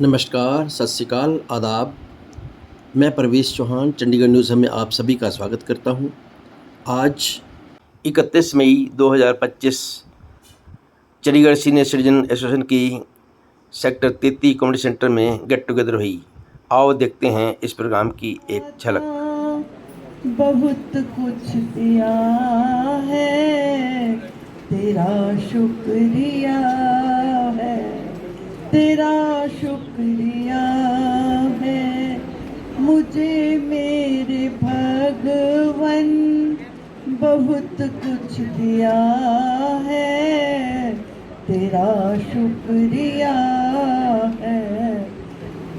नमस्कार, सत श्री अकाल, आदाब। मैं परवेश चौहान चंडीगढ़ न्यूज़ में आप सभी का स्वागत करता हूं। आज 31 मई 2025 चंडीगढ़ सीनियर सिटीजन एसोसिएशन की सेक्टर 33 कम्युनिटी सेंटर में गेट टुगेदर हुई। आओ देखते हैं इस प्रोग्राम की एक झलक। बहुत कुछ दिया है, तेरा शुक्रिया है, तेरा शुक्रिया है। मुझे मेरे भगवन बहुत कुछ दिया है, तेरा शुक्रिया है,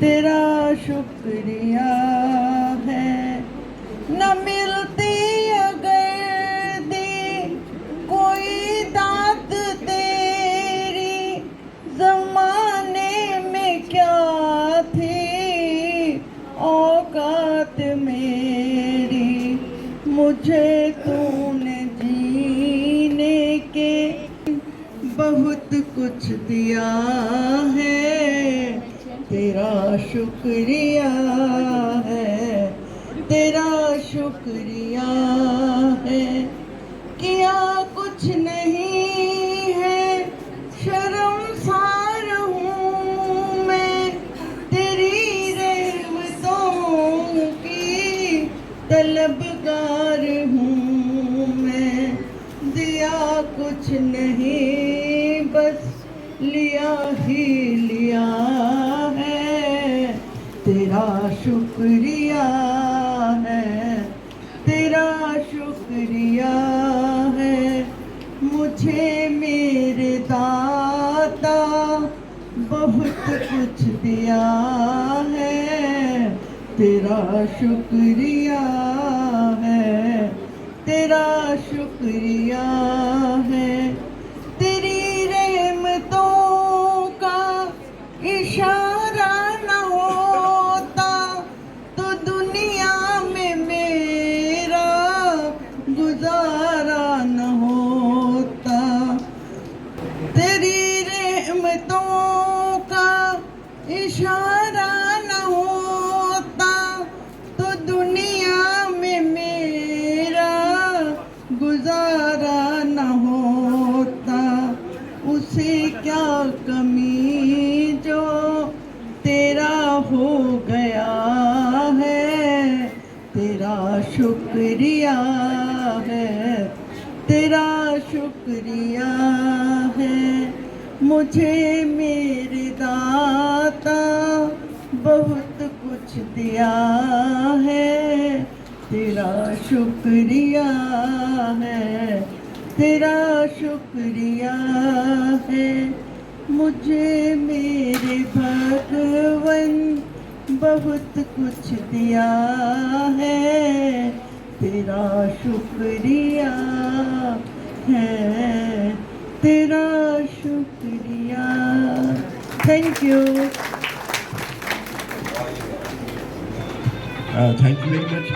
तेरा शुक्रिया है। न मिलती अगर दी कोई दात तेरी, जमाने में क्या थी औकात मेरी। मुझे तूने जीने के बहुत कुछ दिया है, तेरा शुक्रिया है, तेरा शुक्रिया है। किया कुछ नहीं है, शर्मसार हूँ मैं, तेरी रहमतों की तलबगार हूँ मैं। दिया कुछ नहीं, बस लिया ही लिया है, तेरा शुक्रिया है, तेरा शुक्रिया है। मुझे मेरे दाता बहुत कुछ दिया है, तेरा शुक्रिया है, तेरा शुक्रिया है। तेरी रहमतों का इशारा न होता तो दुनिया में मेरा गुजारा न होता। तेरी रहमतों का इशारा न होता तो दुनिया में मेरा गुजारा न होता। उसे क्या कमी जो तेरा हो गया है, तेरा शुक्रिया है, तेरा शुक्रिया है। मुझे मेरे दाता बहुत कुछ दिया है, तेरा शुक्रिया है, तेरा शुक्रिया है। मुझे मेरे भगवन बहुत कुछ दिया है, तेरा शुक्रिया है, तेरा शुक्रिया। Thank you. Thank you very much.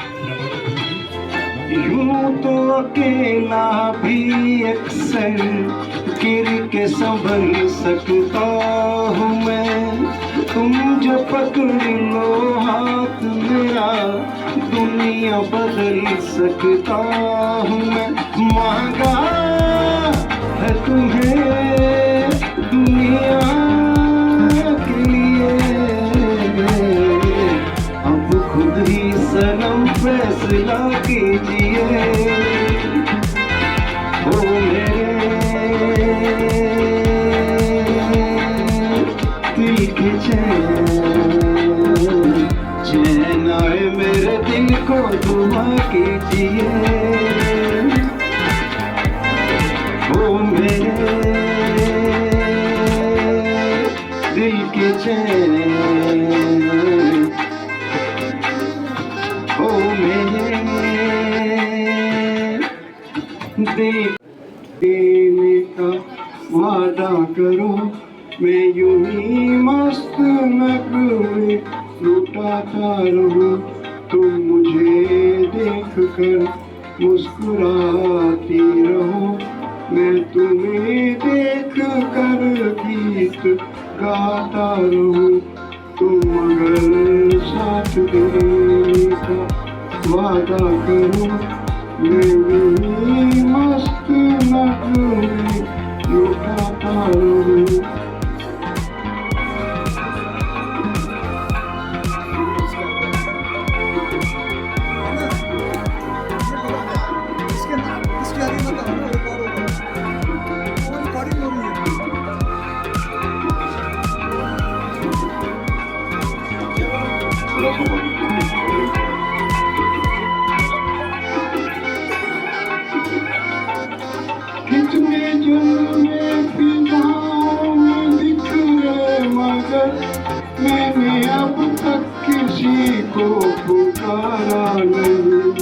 यूं तो अकेला भी अक्सर गिर के संभल सकता हूँ मैं, तुम जो पकड़ लो हाथ मेरा दुनिया बदल सकता हूँ मैं। मांगा है तुम्हें दुनिया के लिए, अब खुद ही सनम फैसला कीजिए। ओ मेरे दिल के चैन आए मेरे दिल को दुआ कीजिए। ओ मेरे दिल के चैन, ओ मेरे दिल देने का वादा करो। मैं यूं ही मस्त नगमे लुटाता रहूं, तुम मुझे देख कर मुस्कुराती रहो। मैं तुम्हें देख कर गीत गाता रहूं, मगर साथ देने का वादा करो, मैं भी मस्त नजरों में लुटाता रहूं। कितने जन्मे फिजाओं में बिखरे मगर मैंने अब तक किसी को पुकारा नहीं।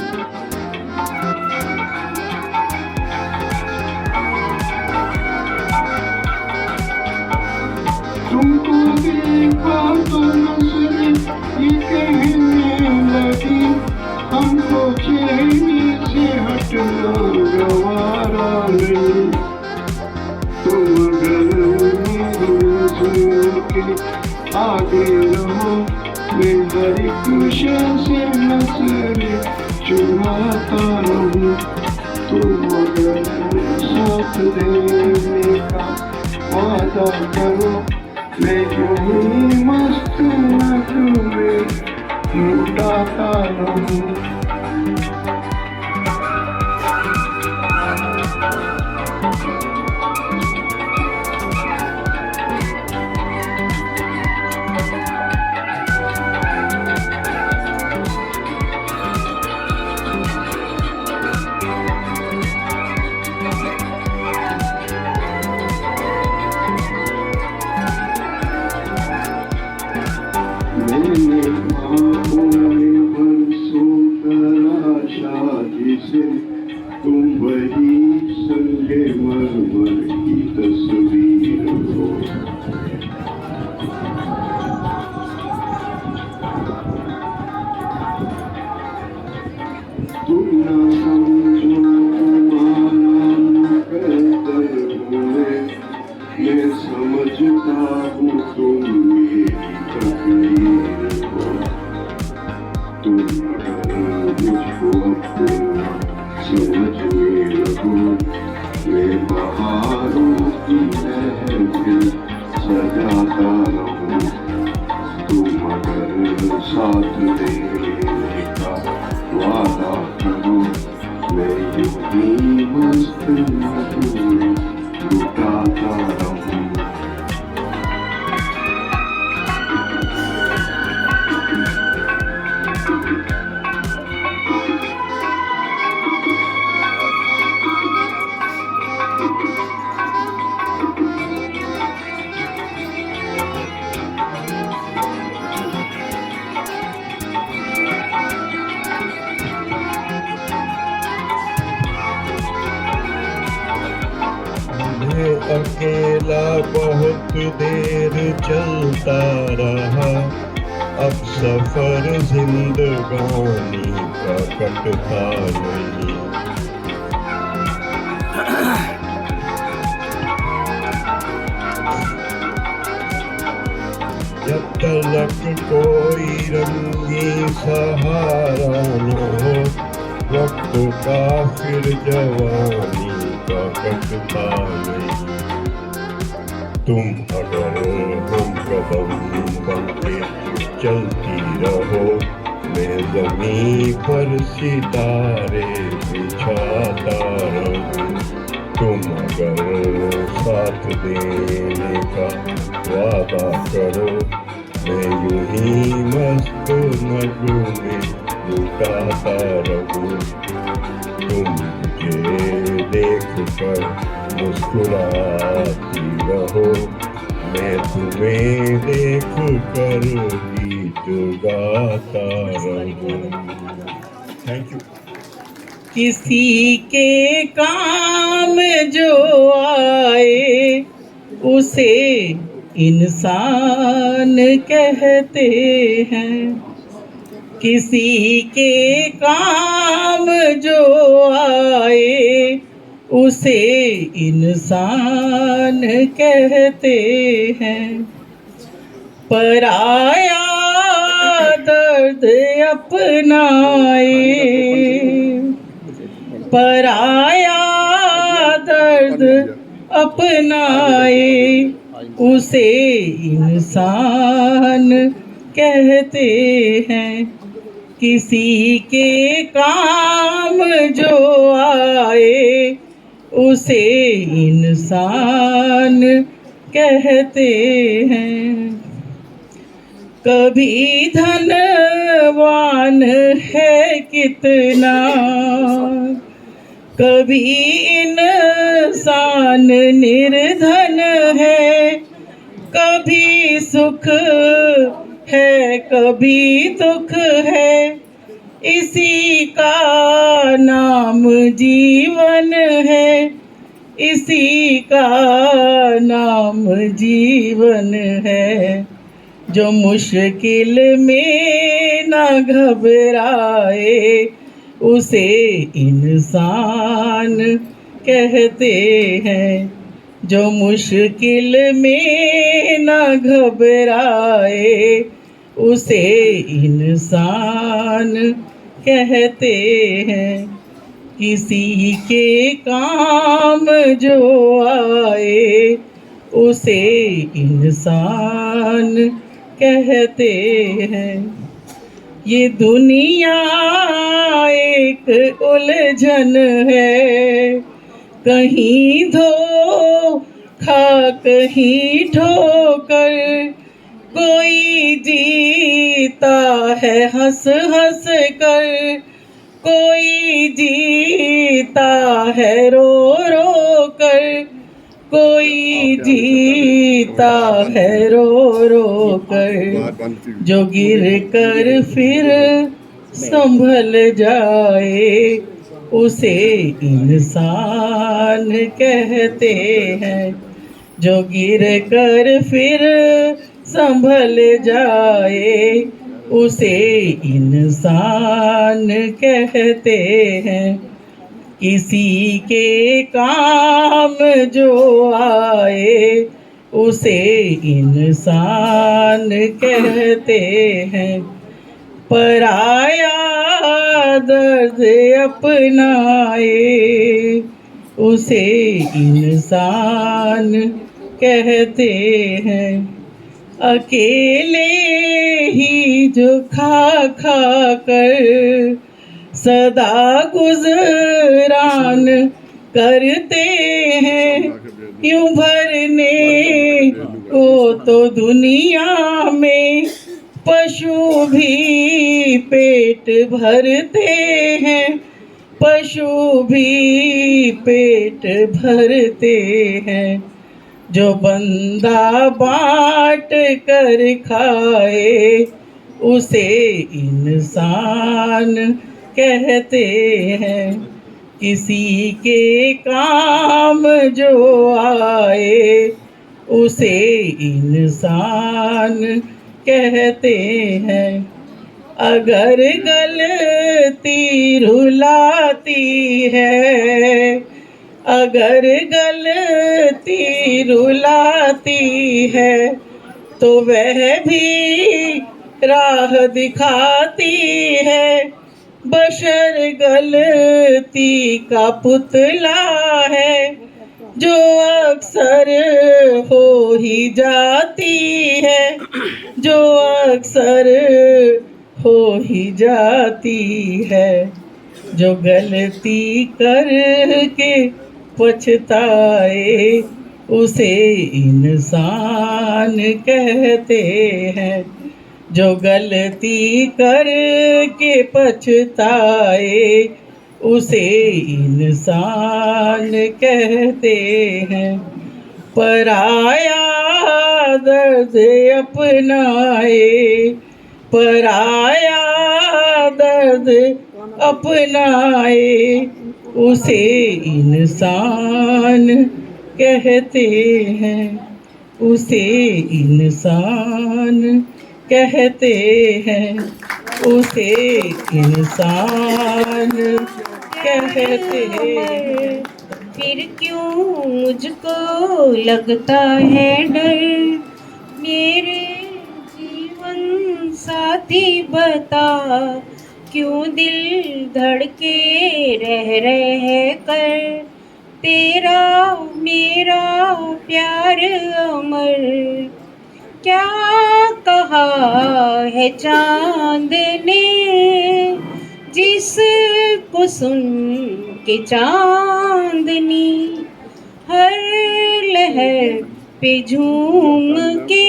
तुमको देखा तो नजरें ये कहने लगी, हमको चेहरे से हटना गवारा नहीं। तुम अगर मेरी नजरों के आगे रहो, मैं हर एक शय से नजरें चुराता रहूं। तुम अगर साथ देने का वादा करो, मैं यूं ही मस्त नजरों में लुटाता रहूं। मैंने ख्वाबों में बरसों तलाशा जिसे, तुम वही संगे मरमर की तस्वीर हो। तुम ना समझो तुम्हारा मुकद्दर हुए, मैं समझता हूँ तुम मेरी तकदीर हो। तुम अगर मुझको अपना समझने लगो, मैं बहारों की महफिल सजाता रहूं। तुम अगर साथ देने का वादा करो, मैं यूं ही मस्त नजरों में लुटाता रहूं। मैं अकेला बहुत देर चलता रहा, अब सफर जिंदगानी का कटता नहीं। जब तलक कोई रंगी सहारा न हो, वक्त का फिर जवानी का कटता नहीं। तुम अगर हम कदम बनके चलती रहो, मैं जमीन पर सितारे बिछाता रहूं। तुम अगर साथ देने का वादा करो, मैं यूं ही मस्त नजरों में लुटाता रहूं। तुम मुझे देख कर मुस्कुराती रहो, मैं तुम्हें देख कर गीत गाता रहूं। Thank you. किसी के काम जो आए उसे इंसान कहते हैं। किसी के काम जो आए उसे इंसान कहते हैं। पराया दर्द अपनाए, पराया दर्द अपनाए उसे इंसान कहते हैं। किसी के काम जो आए उसे इंसान कहते हैं। कभी धनवान है कितना, कभी इंसान निर्धन है, कभी सुख है कभी दुख है, इसी का नाम जीवन है, इसी का नाम जीवन है। जो मुश्किल में न घबराए उसे इंसान कहते हैं। जो मुश्किल में न घबराए उसे इंसान कहते हैं। किसी के काम जो आए उसे इंसान कहते हैं। ये दुनिया एक उलझन है, कहीं धोखा कहीं ठोकर, कोई जीता है हंस हंस कर, कोई जीता है रो रो कर, कोई जीता है रो रो कर। जो गिर कर फिर संभल जाए उसे इंसान कहते हैं। जो गिर कर फिर संभल जाए उसे इंसान कहते हैं। किसी के काम जो आए उसे इंसान कहते हैं। पराया दर्द अपनाए उसे इंसान कहते हैं। अकेले ही जो खा खा कर सदा गुजरान करते हैं, यूं भरने को तो दुनिया में पशु भी पेट भरते हैं, पशु भी पेट भरते हैं। जो बंदा बांट कर खाए उसे इंसान कहते हैं। किसी के काम जो आए उसे इंसान कहते हैं। अगर गलती रुलाती है, अगर गलती रुलाती है, तो वह भी राह दिखाती है। बशर गलती का पुतला है, जो अक्सर हो ही जाती है, जो अक्सर हो ही जाती है। जो गलती करके पछताए उसे इंसान कहते हैं। जो गलती करके पछताए उसे इंसान कहते हैं। पराया दर्द अपनाए, पराया दर्द अपनाए उसे इंसान कहते हैं, उसे इंसान कहते हैं, उसे इंसान कहते हैं। फिर क्यों मुझको लगता है डर, मेरे जीवन साथी बता, क्यों दिल धड़के रह कर, तेरा मेरा प्यार अमर। क्या कहा है चांद ने, जिसको सुन के चांदनी हर लहर पे झूम के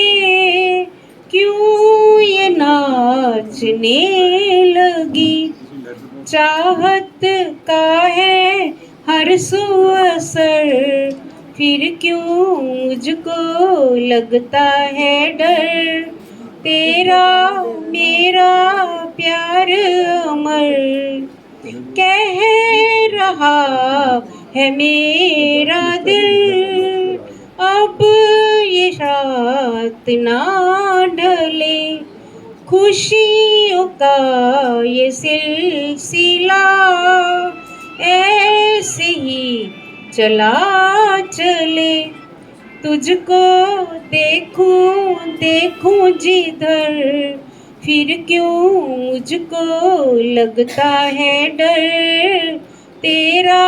क्यों ये नाचने लगी। चाहत का है हर सू असर, फिर क्यों मुझको लगता है डर, तेरा मेरा प्यार अमर। कह रहा है मेरा दिल, अब ये रात ना ढले, खुशियों का ये सिलसिला ऐसे ही चला चले। तुझको देखूं देखूं जिधर, फिर क्यों मुझको लगता है डर, तेरा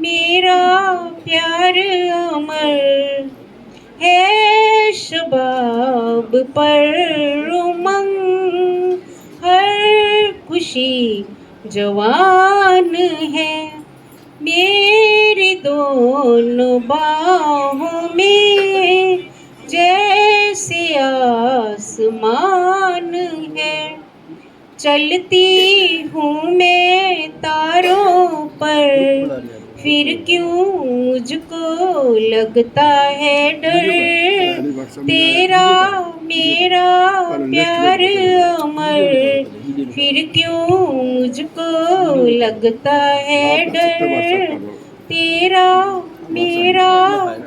मेरा प्यार अमर। है शबाब पर उमंग, हर खुशी जवान है, मेरी दोनों बाहों में जैसे आसमान है। चलती हूँ मैं तारों पर, फिर क्यों मुझको लगता है डर, तेरा मेरा प्यार अमर। फिर क्यों मुझको लगता है डर, तेरा मेरा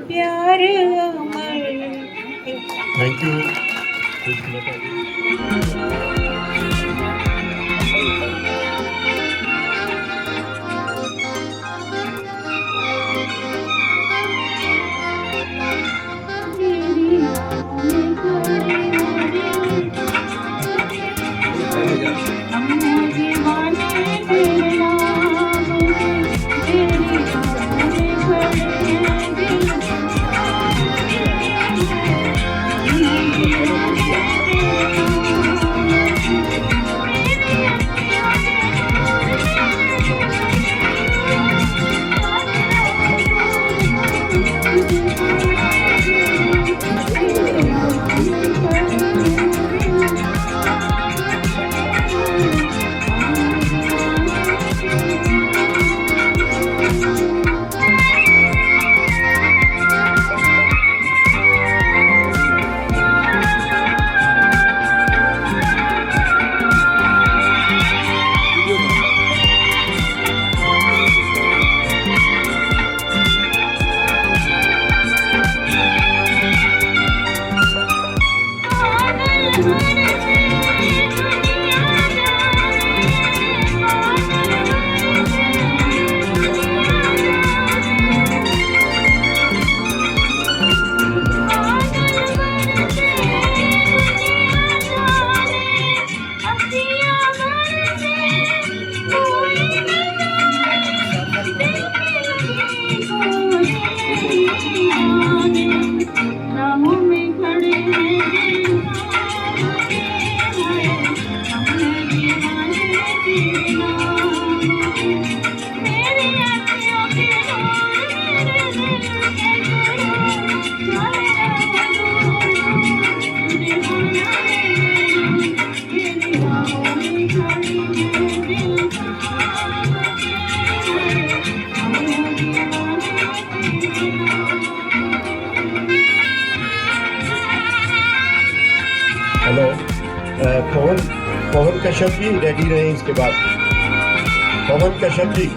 प्यार अमर। Thank you. Hello Pavan Kashyap ji ready रहे इसके बाद। पवन कश्यप जी।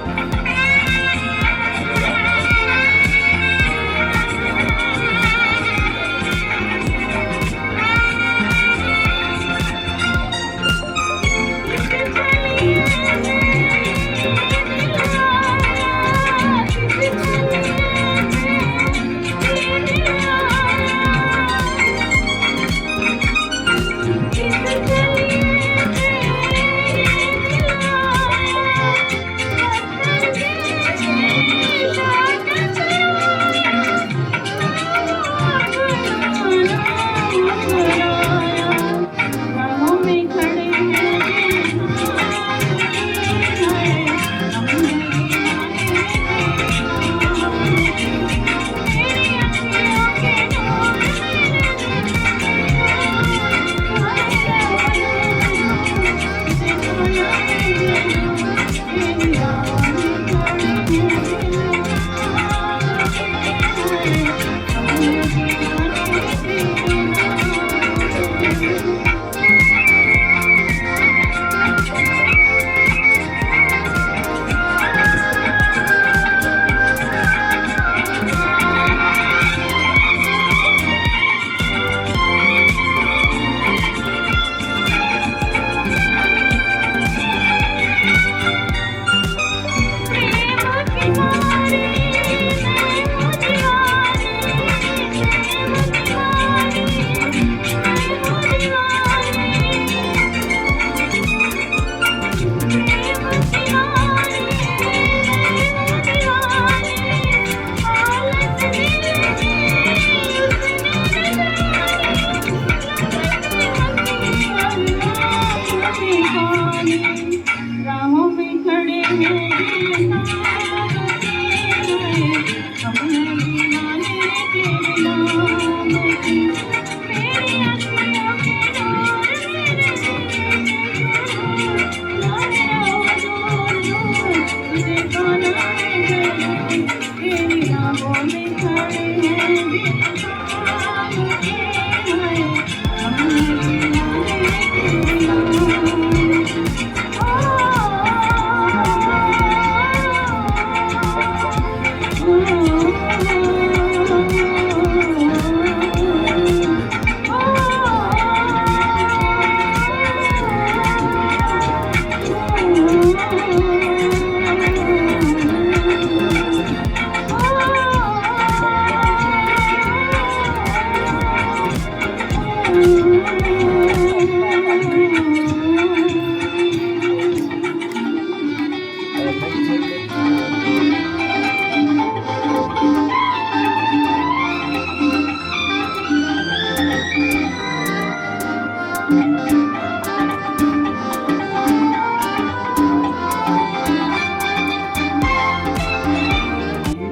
तेरी राहों में खड़े हैं बेताब के हैं, हमने तेरे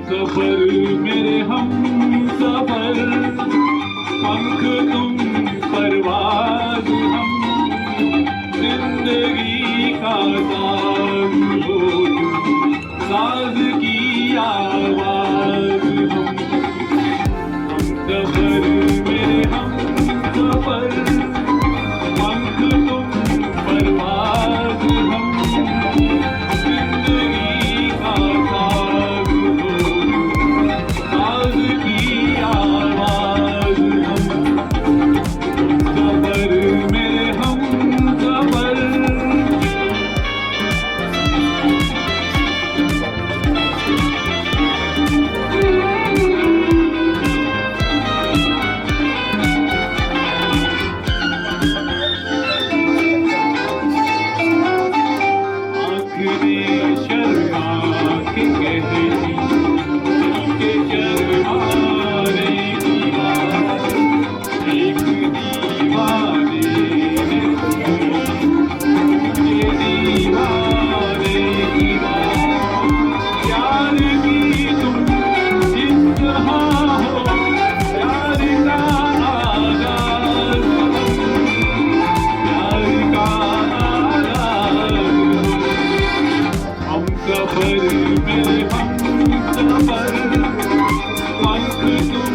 सफर मेरे हम सफर, पंख तुम परवाज हम, जिंदगी का साज हो तुम, साज की आवाज हम सफर मेरे हम सफर, पंख तुम परवाज हम, जिंदगी का साज हो साज की आवाज हम सफर मेरे हम सफर। आँखने शर्मा के कहती के शर्माने दीवार, एक दीवाने ने ये दीवाने दीवार, प्यार की तुम जिस तरह हो, प्यार का आगाज प्यार का आगाज हम सफर मेरे हम सफर, पंख तुम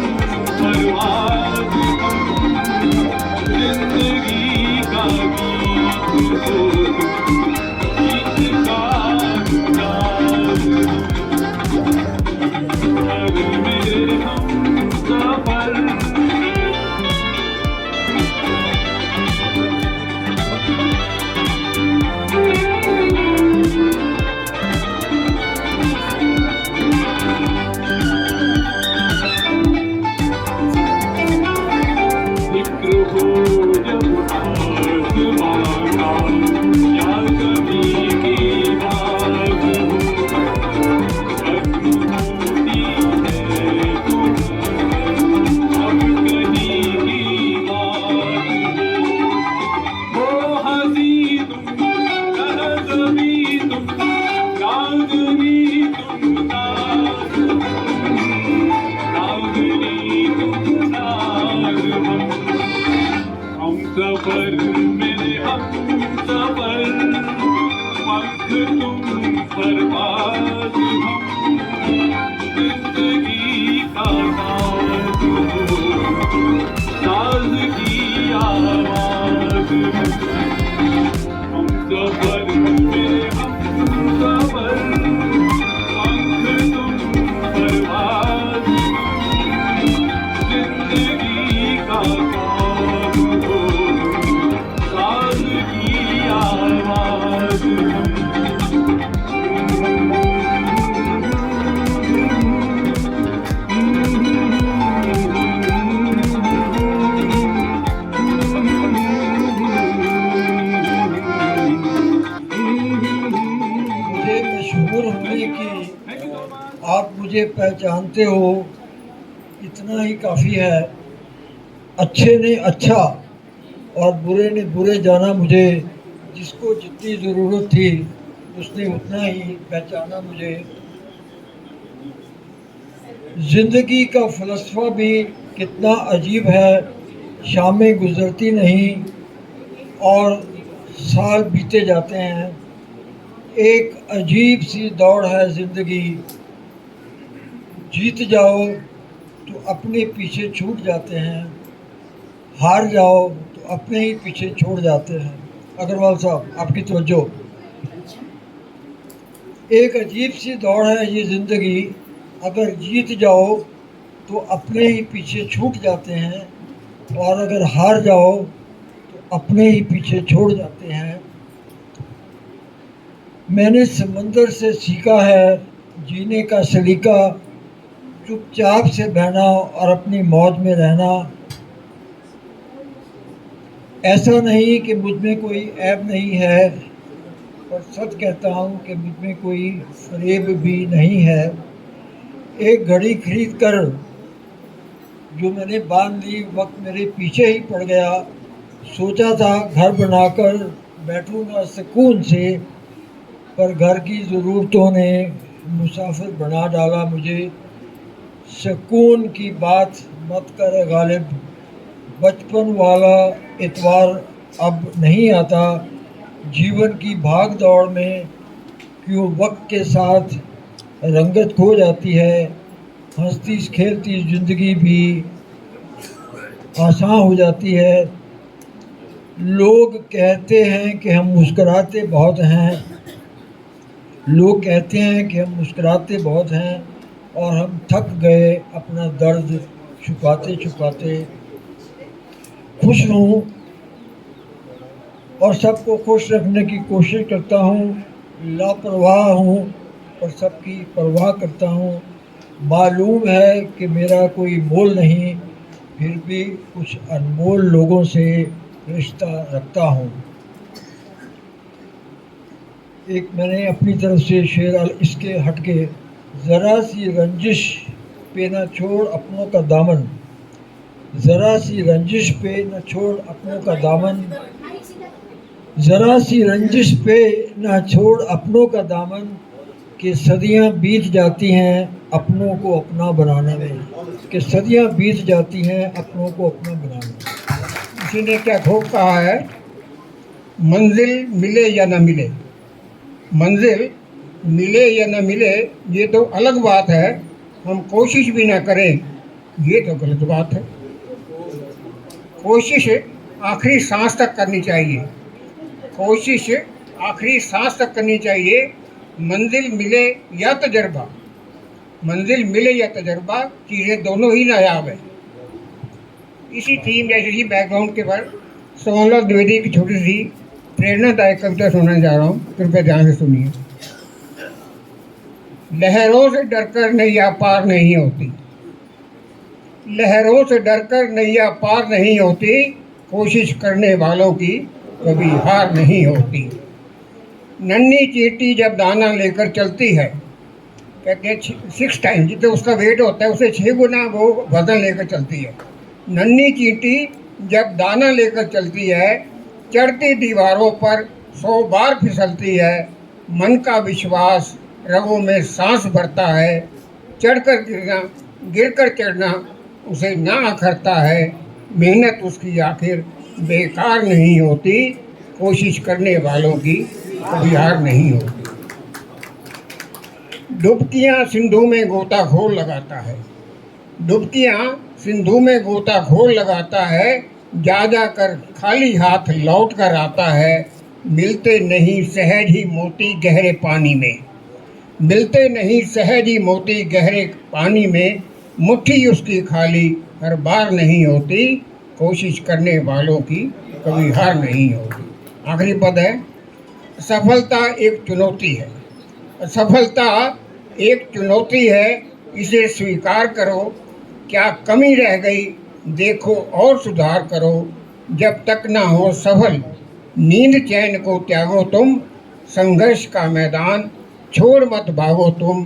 परवाज हम, जिंदगी का गीत हो तुम, गीत का अंदाज सफर मेरे हम सफर। जिक्र हो जब आसमां का, या कभी की बात हो, अद्भुती है तुम, अब कहीं की बात हो हंसी तुम, लहज़बी तुम, नाज़नी तुम, नाज़ नाज़नी तुम, नाज़ हम सफर मेरे हम सफर, पंख तुम परवाज हम, जिंदगी का साज हो साज की आवाज हम सफर मेरे हम सफर, पंख तुम परवाज हम, जिंदगी का साज हो साज की आवाज मुझे मशहूर होने की आप मुझे पहचानते हो, इतना ही काफ़ी है। अच्छे ने अच्छा और बुरे ने बुरे जाना मुझे, जिसको जितनी ज़रूरत थी उसने उतना ही पहचाना मुझे। ज़िंदगी का फ़लसफ़ा भी कितना अजीब है, शामें गुज़रती नहीं और साल बीते जाते हैं। एक अजीब सी दौड़ है ज़िंदगी, जीत जाओ तो अपने पीछे छूट जाते हैं, हार जाओ तो अपने ही पीछे छोड़ जाते हैं। अग्रवाल साहब, आपकी तवज्जो। एक अजीब सी दौड़ है ये ज़िंदगी, अगर जीत जाओ तो अपने ही पीछे छूट जाते हैं, और अगर हार जाओ तो अपने ही पीछे छोड़ जाते हैं। मैंने समंदर से सीखा है जीने का सलीका, चुपचाप से बहना और अपनी मौज में रहना। ऐसा नहीं कि मुझ में कोई ऐब नहीं है, और सच कहता हूँ कि मुझ में कोई फरेब भी नहीं है। एक घड़ी खरीद कर जो मैंने बांध ली, वक्त मेरे पीछे ही पड़ गया। सोचा था घर बनाकर बैठूंगा सुकून से, पर घर की ज़रूरतों ने मुसाफिर बना डाला मुझे। सुकून की बात मत कर गालिब, बचपन वाला इतवार अब नहीं आता। जीवन की भाग दौड़ में क्यों वक्त के साथ रंगत खो जाती है, हंसती खेलती ज़िंदगी भी आसान हो जाती है। लोग कहते हैं कि हम मुस्कुराते बहुत हैं, लोग कहते हैं कि हम मुस्कुराते बहुत हैं, और हम थक गए अपना दर्द छुपाते छुपाते। खुश हूँ और सबको खुश रखने की कोशिश करता हूँ, लापरवाह हूँ और सबकी परवाह करता हूँ। मालूम है कि मेरा कोई मोल नहीं, फिर भी कुछ अनमोल लोगों से रिश्ता रखता हूँ। एक मैंने अपनी तरफ से शेर इसके हटके, ज़रा सी रंजिश पे न छोड़ अपनों का दामन, ज़रा सी रंजिश पे न छोड़ अपनों का दामन, ज़रा सी रंजिश पे न छोड़ अपनों का दामन, कि सदियां बीत जाती हैं अपनों को अपना बनाने में, कि सदियां बीत जाती हैं अपनों को अपना बनाने में। किसी ने क्या खूब कहा है, मंजिल मिले या न मिले, मंजिल मिले या न मिले ये तो अलग बात है, हम कोशिश भी ना करें ये तो गलत बात है। कोशिश आखिरी सांस तक करनी चाहिए, कोशिश आखिरी सांस तक करनी चाहिए। मंजिल मिले या तजर्बा, मंजिल मिले या तजर्बा, चीज़ें दोनों ही नायाब है। इसी थीम जैसे ही बैकग्राउंड के पर सोमलाल द्विवेदी की छोटी सी प्रेरणादायक कविता सुनाने जा रहा हूँ, कृपया ध्यान से सुनिए। लहरों से डरकर नैया पार नहीं होती, लहरों से डरकर नैया पार नहीं होती, कोशिश करने वालों की कभी हार नहीं होती। नन्ही चींटी जब दाना लेकर चलती है, कहते हैं 6 टाइम जितना उसका वेट होता है उसे 6 गुना वो वजन लेकर चलती है। नन्ही चींटी जब दाना लेकर चलती है, चढ़ती दीवारों पर 100 बार फिसलती है, मन का विश्वास रगों में सांस भरता है, चढ़कर गिरना गिरकर चढ़ना उसे ना अखरता है, मेहनत उसकी आखिर बेकार नहीं होती, कोशिश करने वालों की कभी हार नहीं होती। डुबकियाँ सिंधु में गोताखोर लगाता है, डुबकियाँ सिंधु में गोताखोर लगाता है, जा जा कर खाली हाथ लौट कर आता है, मिलते नहीं सहज ही मोती गहरे पानी में, मिलते नहीं सहज ही मोती गहरे पानी में, मुट्ठी उसकी खाली हर बार नहीं होती, कोशिश करने वालों की कभी हार नहीं होती। आखिरी पद है, सफलता एक चुनौती है, सफलता एक चुनौती है, इसे स्वीकार करो, क्या कमी रह गई देखो और सुधार करो, जब तक ना हो सफल नींद चैन को त्यागो तुम, संघर्ष का मैदान छोड़ मत भागो तुम,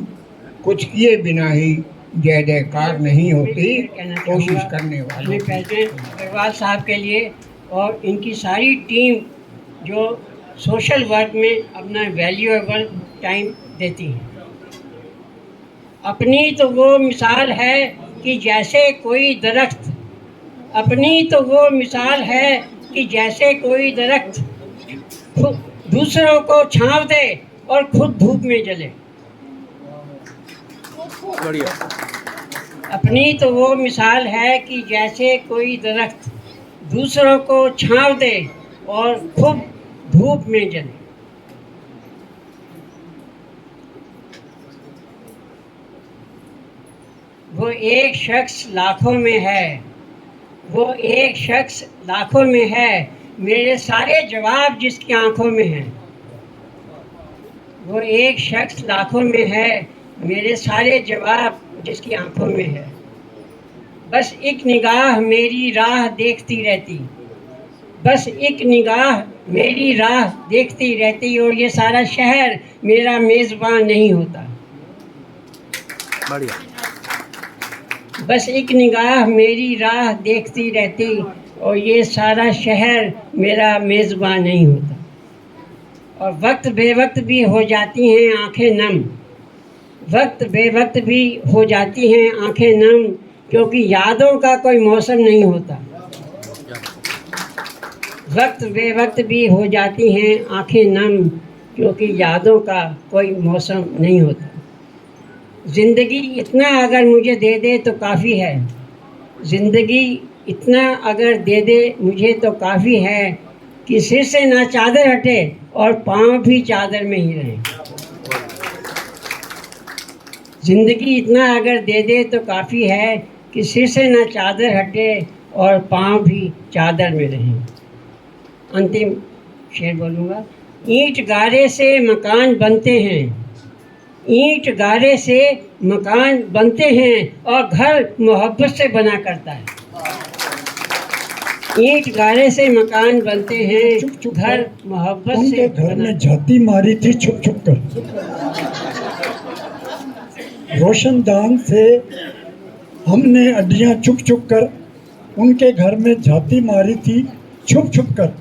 कुछ किए बिना ही जय जयकार नहीं होती, कोशिश करने वाले। प्रेसिडेंट अग्रवाल साहब के लिए और इनकी सारी टीम जो सोशल वर्क में अपना वैल्यूएबल टाइम देती है। अपनी तो वो मिसाल है कि जैसे कोई दरख्त, अपनी तो वो मिसाल है कि जैसे कोई दरख्त दूसरों को छांव दे और खुद धूप में जले। बढ़िया। अपनी तो वो मिसाल है कि जैसे कोई दरख्त दूसरों को छांव दे और खूब धूप में जले। वो एक शख्स लाखों में है, वो एक शख्स लाखों में है, मेरे सारे जवाब जिसकी आंखों में हैं। वो एक शख्स लाखों में है, मेरे सारे जवाब जिसकी आंखों में है। बस एक निगाह मेरी राह देखती रहती, बस एक निगाह मेरी राह देखती रहती, और ये सारा शहर मेरा मेज़बान नहीं होता। बढ़िया। बस एक निगाह मेरी राह देखती रहती, और ये सारा शहर मेरा मेज़बान नहीं होता। और वक्त बेवक्त भी हो जाती हैं आंखें नम, वक्त बेवक्त भी हो जाती हैं आंखें नम, क्योंकि यादों का कोई मौसम नहीं होता। वक्त बेवक्त भी हो जाती हैं आंखें नम, क्योंकि यादों का कोई मौसम नहीं होता। ज़िंदगी इतना अगर मुझे दे दे तो काफ़ी है, ज़िंदगी इतना अगर दे दे मुझे तो काफ़ी है, कि सिर से ना चादर हटे और पाँव भी चादर में ही रहें। ज़िंदगी इतना अगर दे दे तो काफ़ी है, कि सिर से ना चादर हटे और पाँव भी चादर में रहें। अंतिम शेर बोलूँगा। ईंट गारे से मकान बनते हैं, ईंट गारे से मकान बनते हैं, और घर मोहब्बत से बना करता है। ईंट गारे से मकान बनते हैं, चुप चुप घर कर। मोहब्बत उनके से घर बना। में झाती मारी थी छुप छुप कर। रोशनदान से हमने अड्डियां चुप चुप कर, उनके घर में झाती मारी थी छुप छुप कर।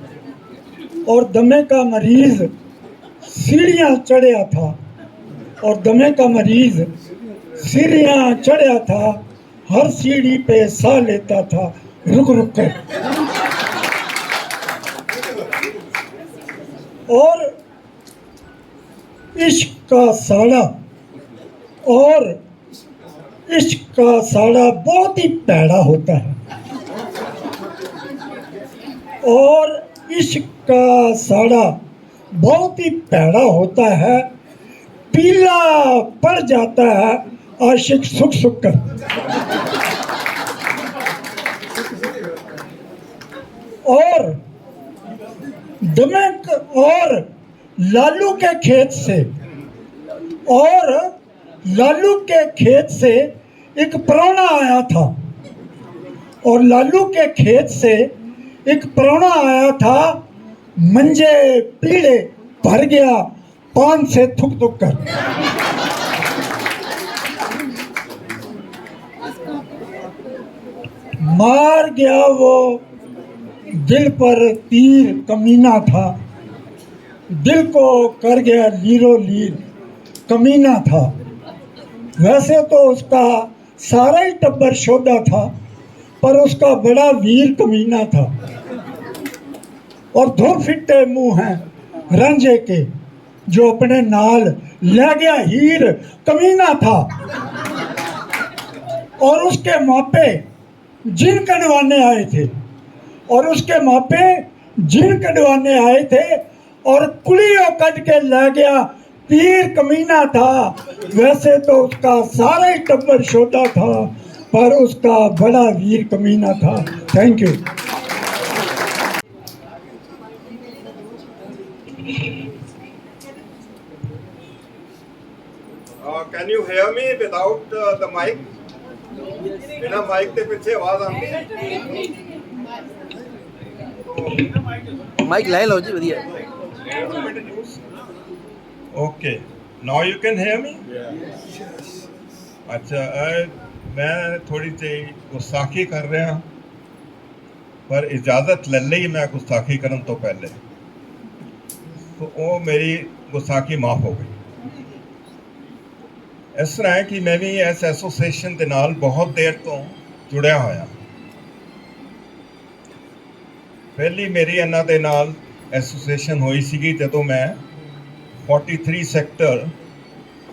और दमे का मरीज सीढ़ियां चढ़िया था, और दमे का मरीज सीढ़ियां चढ़िया था, हर सीढ़ी पे साह लेता था रुक रुक कर। और इश्क का साड़ा, और इश्क का साड़ा बहुत ही पैड़ा होता है, और इश्क का साड़ा बहुत ही पैड़ा होता है, पीला पड़ जाता है आशिक सुख सुख कर। और दमक और लालू के खेत से, और लालू के खेत से एक प्राहुणा आया था, और लालू के खेत से एक प्राहुणा आया था, मंजे पीले भर गया पान से थुक थुक कर। मार गया वो दिल पर तीर कमीना था, दिल को कर गया लीरो लीर कमीना था। वैसे तो उसका सारा ही टब्बर शोधा था, पर उसका बड़ा वीर कमीना था। और दो फिट्टे मुंह हैं रांझे के, जो अपने नाल ले गया हीर कमीना था। और उसके मापे जिन कटवाने आए थे, और उसके मापे जिन कटवाने आए थे, और कुलियों कट के ले गया पीर कमीना था। वैसे तो उसका सारा ही टब्बर शोधा था, पर उसका बड़ा वीर कमीना था। Thank you. Can you hear me without the mic? बिना माइक के पीछे आवाज आती है। माइक ला लो जी, बढ़िया। Okay, now you can hear me? अच्छा, मैं थोड़ी सी गुस्ताखी कर रहा, पर इजाज़त ले ली मैं गुस्ताखी करन तो पहले, तो वो मेरी गुस्ताखी माफ़ हो गई। इस तरह है कि मैं भी इस एसोसीएशन के नाल बहुत देर तो जुड़िया होया। पहली मेरी इन्हां दे नाल एसोसीएशन हुई सी जदों मैं 43 सैक्टर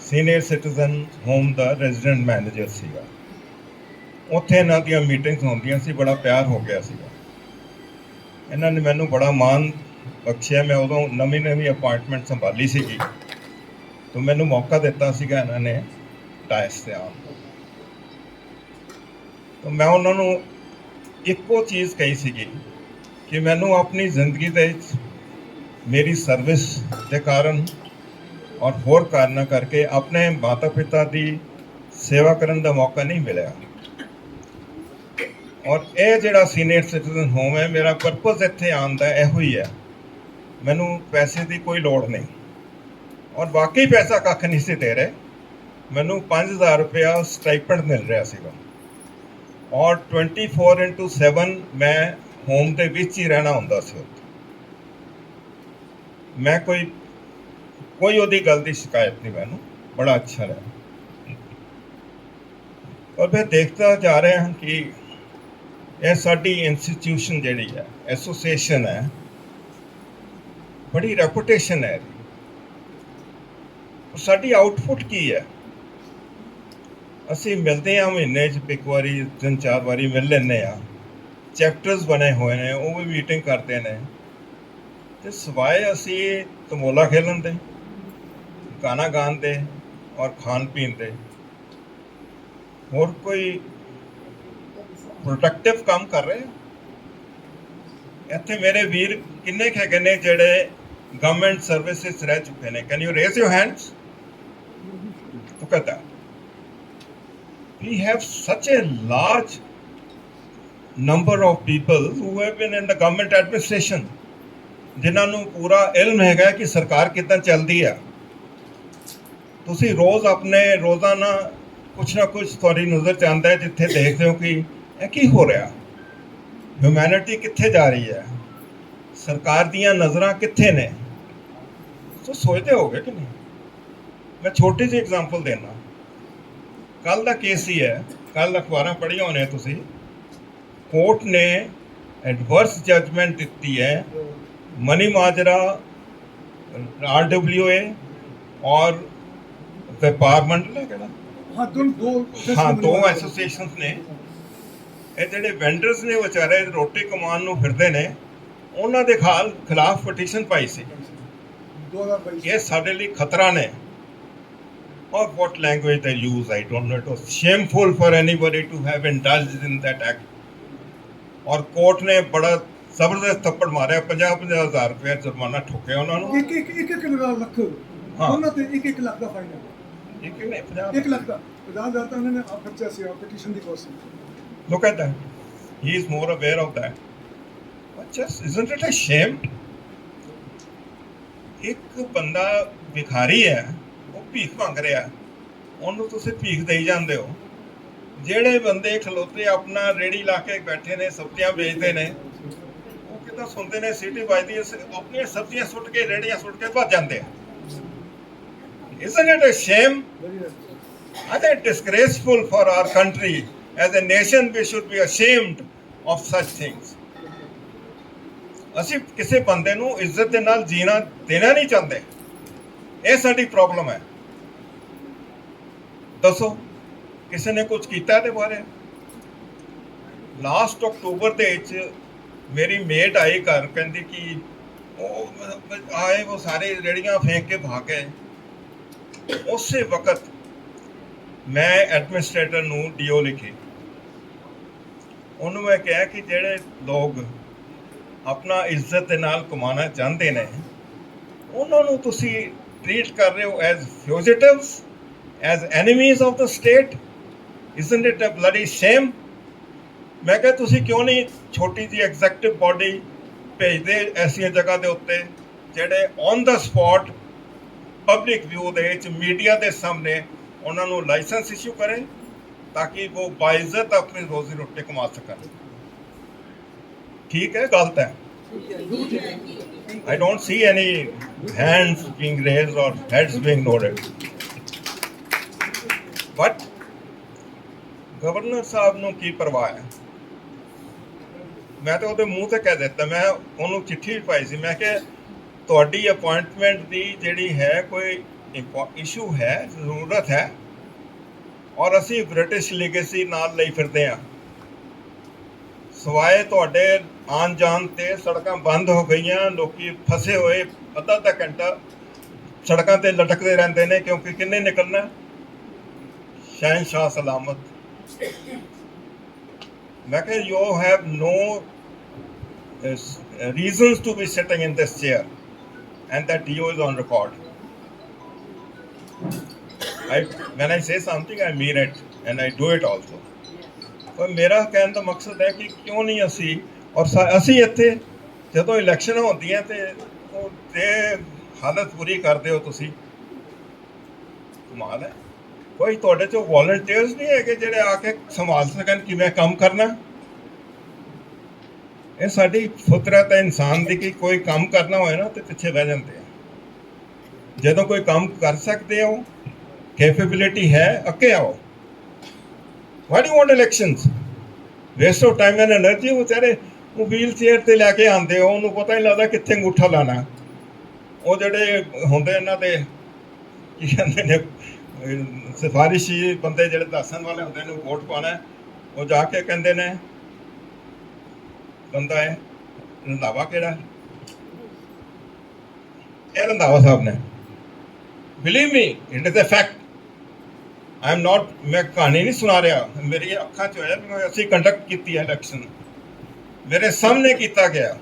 सीनियर सिटीजन होम दा रेजिडेंट मैनेजर सीगा। ਉੱਥੇ ਇਹਨਾਂ ਦੀਆਂ ਮੀਟਿੰਗਸ ਹੁੰਦੀਆਂ ਸੀ, ਬੜਾ ਪਿਆਰ ਹੋ ਗਿਆ ਸੀਗਾ। ਇਹਨਾਂ ਨੇ ਮੈਨੂੰ ਬੜਾ ਮਾਣ ਬਖਸ਼ਿਆ। ਮੈਂ ਉਦੋਂ ਨਵੀਂ ਅਪਾਇੰਟਮੈਂਟ ਸੰਭਾਲੀ ਸੀਗੀ, ਤਾਂ ਮੈਨੂੰ ਮੌਕਾ ਦਿੱਤਾ ਸੀਗਾ ਇਹਨਾਂ ਨੇ ਡਾਇਸ 'ਤੇ ਆਉਣ ਦਾ। ਤਾਂ ਮੈਂ ਉਹਨਾਂ ਨੂੰ ਇੱਕੋ ਚੀਜ਼ ਕਹੀ ਸੀਗੀ ਕਿ ਮੈਨੂੰ ਆਪਣੀ ਜ਼ਿੰਦਗੀ ਦੇ ਵਿੱਚ ਮੇਰੀ ਸਰਵਿਸ ਦੇ ਕਾਰਨ ਔਰ ਹੋਰ ਕਾਰਨਾਂ ਕਰਕੇ ਆਪਣੇ ਮਾਤਾ ਪਿਤਾ ਦੀ ਸੇਵਾ ਕਰਨ ਦਾ ਮੌਕਾ ਨਹੀਂ ਮਿਲਿਆ। ਔਰ ਇਹ ਜਿਹੜਾ ਸੀਨੀਅਰ ਸਿਟੀਜ਼ਨ ਹੋਮ ਹੈ, ਮੇਰਾ ਪਰਪਸ ਇੱਥੇ ਆਉਣ ਦਾ ਇਹੋ ਹੀ ਹੈ। ਮੈਨੂੰ ਪੈਸੇ ਦੀ ਕੋਈ ਲੋੜ ਨਹੀਂ, ਔਰ ਬਾਕੀ ਪੈਸਾ ਕੱਖ ਨਹੀਂ ਸੀ ਦੇ ਰਹੇ। ਮੈਨੂੰ 5000 ਰੁਪਇਆ ਸਟਾਈਪੈਂਡ ਮਿਲ ਰਿਹਾ ਸੀਗਾ, ਔਰ 24/7 ਮੈਂ ਹੋਮ ਦੇ ਵਿੱਚ ਹੀ ਰਹਿਣਾ ਹੁੰਦਾ ਸੀ ਉੱਥੇ। ਮੈਂ ਕੋਈ ਉਹਦੀ ਗੱਲ ਦੀ ਸ਼ਿਕਾਇਤ ਨਹੀਂ, ਮੈਨੂੰ ਬੜਾ ਅੱਛਾ ਰਿਹਾ। ਔਰ ਮੈਂ ਦੇਖਦਾ ਜਾ ਰਿਹਾ ਹਾਂ ਕਿ ਇਹ ਸਾਡੀ ਇੰਸਟੀਟਿਊਸ਼ਨ ਜਿਹੜੀ ਹੈ, ਐਸੋਸੀਏਸ਼ਨ ਹੈ, ਬੜੀ ਰੈਪੂਟੇਸ਼ਨ ਹੈ ਇਹਦੀ। ਸਾਡੀ ਆਊਟਪੁੱਟ ਕੀ ਹੈ? ਅਸੀਂ ਮਿਲਦੇ ਹਾਂ ਮਹੀਨੇ 'ਚ ਇੱਕ ਵਾਰੀ, 3-4 ਵਾਰੀ ਮਿਲ ਲੈਂਦੇ ਹਾਂ। ਚੈਪਟਰਸ ਬਣੇ ਹੋਏ ਨੇ, ਉਹ ਵੀ ਮੀਟਿੰਗ ਕਰਦੇ ਨੇ। ਅਤੇ ਸਿਵਾਏ ਅਸੀਂ ਤਮੋਲਾ ਖੇਲਣ ਦੇ, ਗਾਣਾ ਗਾਣ ਦੇ ਔਰ ਖਾਣ ਪੀਣ ਦੇ, ਹੋਰ ਕੋਈ ਪ੍ਰੋਡਕਟਿਵ ਕੰਮ ਕਰ ਰਹੇ। ਇੱਥੇ ਮੇਰੇ ਵੀਰ ਕਿੰਨੇ ਕੁ ਹੈਗੇ ਨੇ ਜਿਹੜੇ ਗਵਰਨਮੈਂਟ ਸਰਵਿਸਿਜ਼ ਰਹਿ ਚੁੱਕੇ ਨੇ? Can you raise your hands? Look at that. We have such a large number of people who have been in the government administration, ਜਿਨ੍ਹਾਂ ਨੂੰ ਪੂਰਾ ਇਲਮ ਹੈਗਾ ਕਿ ਸਰਕਾਰ ਕਿੱਦਾਂ ਚੱਲਦੀ ਆ। ਤੁਸੀਂ ਰੋਜ਼ ਆਪਣੇ ਰੋਜ਼ਾਨਾ ਕੁਛ ਨਾ ਕੁਛ ਤੁਹਾਡੀ ਨਜ਼ਰ 'ਚ ਆਉਂਦਾ ਹੈ, ਜਿੱਥੇ ਦੇਖਦੇ ਹੋ ਕਿ ਇਹ ਕੀ ਹੋ ਰਿਹਾ, ਹਿਊਮੈਨਿਟੀ ਕਿੱਥੇ ਜਾ ਰਹੀ ਹੈ, ਸਰਕਾਰ ਦੀਆਂ ਨਜ਼ਰਾਂ ਕਿੱਥੇ ਨੇ। ਸੋ ਸੋਚਦੇ ਹੋਗੇ ਕਿ ਨਹੀਂ? ਮੈਂ ਛੋਟੀ ਜਿਹੀ ਐਗਜ਼ਾਮਪਲ ਦੇਣਾ। ਕੱਲ੍ਹ ਦਾ ਕੇਸ ਹੀ ਹੈ, ਕੱਲ੍ਹ ਅਖਬਾਰਾਂ ਪੜ੍ਹੀਆਂ ਹੋਣੀਆਂ ਤੁਸੀਂ। ਕੋਰਟ ਨੇ ਐਡਵਰਸ ਜਜਮੈਂਟ ਦਿੱਤੀ ਹੈ ਮਨੀ ਮਾਜਰਾ, RWA ਔਰ ਵਪਾਰ ਮੰਡਲ ਹੈ ਕਿਹੜਾ, ਦੋ ਐਸੋਸੀਏਸ਼ਨਸ ਨੇ। ਇਹ ਜਿਹੜੇ ਵੈਂਡਰਸ ਨੇ ਵਿਚਾਰੇ ਰੋਟੀ ਕਮਾਉਣ ਨੂੰ ਫਿਰਦੇ ਨੇ, ਉਹਨਾਂ ਦੇ ਖਿਲਾਫ ਪਟੀਸ਼ਨ ਪਾਈ ਸੀ। ਇਹ ਸਾਡੇ ਲਈ ਖਤਰਾ ਨੇ। Or what language they use, I don't know. It was shameful for anybody to have indulged in that act. और कोर्ट ने बड़ा जबरदस्त थप्पड़ मारे, 50,000 रुपया जुर्माना ठोके उन्होंने। एक ਲੱਖ हाँ। ਉਹਨਾਂ ਤੇ 1 ਲੱਖ ਦਾ ਫਾਈਨ ਹੈ। एक नहीं, 1 ਲੱਖ ਦਾ 50,000 ਤਾਂ ਉਹਨਾਂ ਨੇ ਆਪ ਖਰਚਿਆ ਸੀ petition the cost. Look at that. He is more aware of that. But just isn't it a shame? एक बंदा भिखारी है, ਉਹ ਭੀਖ ਮੰਗ ਰਿਹਾ, ਉਹਨੂੰ ਤੁਸੀਂ ਭੀਖ ਦੇਈ ਜਾਂਦੇ ਹੋ। ਜਿਹੜੇ ਬੰਦੇ ਖਲੋਤੇ ਆਪਣਾ ਰੇੜੀ ਲਾ ਕੇ ਬੈਠੇ ਨੇ, ਸਬਜ਼ੀਆਂ ਵੇਚਦੇ ਨੇ, ਉਹ ਕਿੱਦਾਂ ਸੁਣਦੇ ਨੇ ਸੀਟੀ ਵੱਜਦੀ ਹੈ, ਆਪਣੀਆਂ ਸਬਜ਼ੀਆਂ ਸੁੱਟ ਕੇ, ਰੇੜੀਆਂ ਸੁੱਟ ਕੇ ਭੱਜ ਜਾਂਦੇ ਆ। Isn't it a shame? I think disgraceful for our country. As a nation, we should be ashamed of such things. ਅਸੀਂ ਕਿਸੇ ਬੰਦੇ ਨੂੰ ਇੱਜ਼ਤ ਦੇ ਨਾਲ ਜੀਣਾ ਦੇਣਾ ਨਹੀਂ ਚਾਹੁੰਦੇ। ਇਹ ਸਾਡੀ ਪ੍ਰੋਬਲਮ ਹੈ। ਦੱਸੋ ਕਿਸੇ ਨੇ ਕੁਝ ਕੀਤਾ ਇਹਦੇ ਬਾਰੇ? ਲਾਸਟ ਅਕਤੂਬਰ ਦੇ ਵਿੱਚ ਮੇਰੀ ਮੇਟ ਆਈ ਘਰ, ਕਹਿੰਦੀ ਕਿ ਉਹ ਆਏ, ਉਹ ਸਾਰੇ ਰੇੜੀਆਂ ਫੇਂਕ ਕੇ ਭਾਗ ਗਏ। ਉਸੇ ਵਕਤ ਮੈਂ ਐਡਮਿਨਿਸਟ੍ਰੇਟਰ ਨੂੰ DO ਲਿਖੀ। ਉਹਨੂੰ ਮੈਂ ਕਿਹਾ ਕਿ ਜਿਹੜੇ ਲੋਕ ਆਪਣਾ ਇੱਜ਼ਤ ਦੇ ਨਾਲ ਕਮਾਉਣਾ ਚਾਹੁੰਦੇ ਨੇ, ਉਹਨਾਂ ਨੂੰ ਤੁਸੀਂ ਟ੍ਰੀਟ ਕਰ ਰਹੇ ਹੋ as ਫਿਊਜੀਟਿਵਸ, as enemies of the state. Isn't it a bloody shame? ਮੈਂ ਕਿਹਾ ਤੁਸੀਂ ਕਿਉਂ ਨਹੀਂ ਛੋਟੀ ਜਿਹੀ ਐਗਜ਼ੈਕਟਿਵ ਬਾਡੀ ਭੇਜਦੇ ਐਸੀਆਂ ਜਗ੍ਹਾ ਦੇ ਉੱਤੇ ਜਿਹੜੇ on the spot public view ਦੇ ਵਿੱਚ ਮੀਡੀਆ ਦੇ ਸਾਹਮਣੇ ਉਹਨਾਂ ਨੂੰ ਲਾਇਸੈਂਸ ਇਸ਼ੂ ਕਰੇ, ਤਾਂ ਕਿ ਉਹ ਬਾਇਜ਼ਤ ਆਪਣੀ ਰੋਜ਼ੀ ਰੋਟੀ ਕਮਾ ਸਕਣ। ਠੀਕ ਹੈ, ਗਲਤ ਹੈ? I don't see any hands being raised or heads being nodded. But governor ਸਾਹਿਬ ਨੂੰ ਕੀ ਪਰਵਾਹ ਹੈ? ਮੈਂ ਤਾਂ ਉਹਦੇ ਮੂੰਹ ਤੇ ਕਹਿ ਦਿੱਤਾ, ਮੈਂ ਉਹਨੂੰ ਚਿੱਠੀ ਵੀ ਪਾਈ ਸੀ। ਮੈਂ ਕਿਹਾ ਤੁਹਾਡੀ ਅਪਾਇੰਟਮੈਂਟ ਦੀ ਜਿਹੜੀ ਹੈ ਕੋਈ ਇਸ਼ੂ ਹੈ, ਜ਼ਰੂਰਤ ਹੈ, ਔਰ ਅਸੀਂ ਬ੍ਰਿਟਿਸ਼ ਲੀਗੇਸੀ ਨਾਲ ਲਈ ਫਿਰਦੇ ਹਾਂ। ਸਵਾਏ ਤੁਹਾਡੇ ਆਉਣ ਜਾਣ ਤੇ ਸੜਕਾਂ ਬੰਦ ਹੋ ਗਈਆਂ, ਲੋਕੀ ਫਸੇ ਹੋਏ ਅੱਧਾ ਅੱਧਾ ਘੰਟਾ ਸੜਕਾਂ ਤੇ ਲਟਕਦੇ ਰਹਿੰਦੇ ਨੇ, ਕਿਉਂਕਿ ਕਿੰਨੇ ਨਿਕਲਣਾ? ਸ਼ਹਿਨशाह ਸਲਾਮਤ। ਮੈਂ ਕਿਹਾ you have no reasons to be sitting in this chair, and that DO is on record. When I say something, I mean it, and I do it also. ਪਰ ਮੇਰਾ ਕਹਿਣ ਦਾ ਮਕਸਦ ਹੈ ਕਿ ਕਿਉਂ ਨਹੀਂ ਅਸੀਂ ਔਰ ਅਸੀਂ ਇੱਥੇ ਜਦੋਂ ਇਲੈਕਸ਼ਨ ਹੁੰਦੀਆਂ ਤੇ ਉਹ ਤੇ ਹਾਲਤ ਬੁਰੀ ਕਰਦੇ ਹੋ ਤੁਸੀਂ। ਕਮਾਲ ਹੈ। ਕੋਈ ਤੁਹਾਡੇ ਚੋਂ ਵੋਲੰਟੀਅਰਸ ਨਹੀਂ ਹੈਗੇ ਜਿਹੜੇ ਆ ਕੇ ਸੰਭਾਲ ਸਕਣ ਕਿਵੇਂ ਕੰਮ ਕਰਨਾ। ਇਹ ਸਾਡੀ ਫਿਤਰਤ ਹੈ ਇਨਸਾਨ ਦੀ ਕਿ ਕੋਈ ਕੰਮ ਕਰਨਾ ਹੋਏ ਨਾ ਤੇ ਪਿੱਛੇ ਬਹਿ ਜਾਂਦੇ ਆ। ਜਦੋਂ ਕੋਈ ਕੰਮ ਕਰ ਸਕਦੇ ਹੋ, ਕੈਪੇਬਿਲਿਟੀ ਹੈ, ਅੱਗੇ ਆਓ। Why do you want elections? Waste of time and energy। ਉਹ ਵਿਚਾਰੇ ਉਹ ਵੀਲ ਚੇਅਰ ਤੇ ਲੈ ਕੇ ਆਉਂਦੇ ਹੋ, ਉਹਨੂੰ ਪਤਾ ਨਹੀਂ ਲੱਗਦਾ ਕਿੱਥੇ ਅੰਗੂਠਾ ਲਾਣਾ। ਉਹ ਜਿਹੜੇ ਹੁੰਦੇ ਇਹਨਾਂ ਦੇ ਕੀ ਕਹਿੰਦੇ ਨੇ ਸਿਫਾਰਿਸ਼ੀ ਬੰਦੇ ਜਿਹੜੇ ਦੱਸਣ ਵਾਲੇ ਹੁੰਦੇ ਨੇ ਵੋਟ ਪਾਉਣਾ, ਉਹ ਜਾ ਕੇ ਕਹਿੰਦੇ ਨੇ ਬੰਦਾ ਹੈ ਰੰਧਾਵਾ ਕਿਹੜਾ? ਇਹ ਰੰਧਾਵਾ ਸਾਹਿਬ ਨੇ। Believe me it is a fact. I am not, ਮੈਂ ਕਹਾਣੀ ਨਹੀਂ ਸੁਣਾ ਰਿਹਾ, ਮੇਰੀ ਅੱਖਾਂ 'ਚ ਹੋਇਆ। ਅਸੀਂ ਕੰਡਕਟ ਕੀਤੀ ਹੈ ਇਲੈਕਸ਼ਨ, ਮੇਰੇ ਸਾਹਮਣੇ ਕੀਤਾ ਗਿਆ।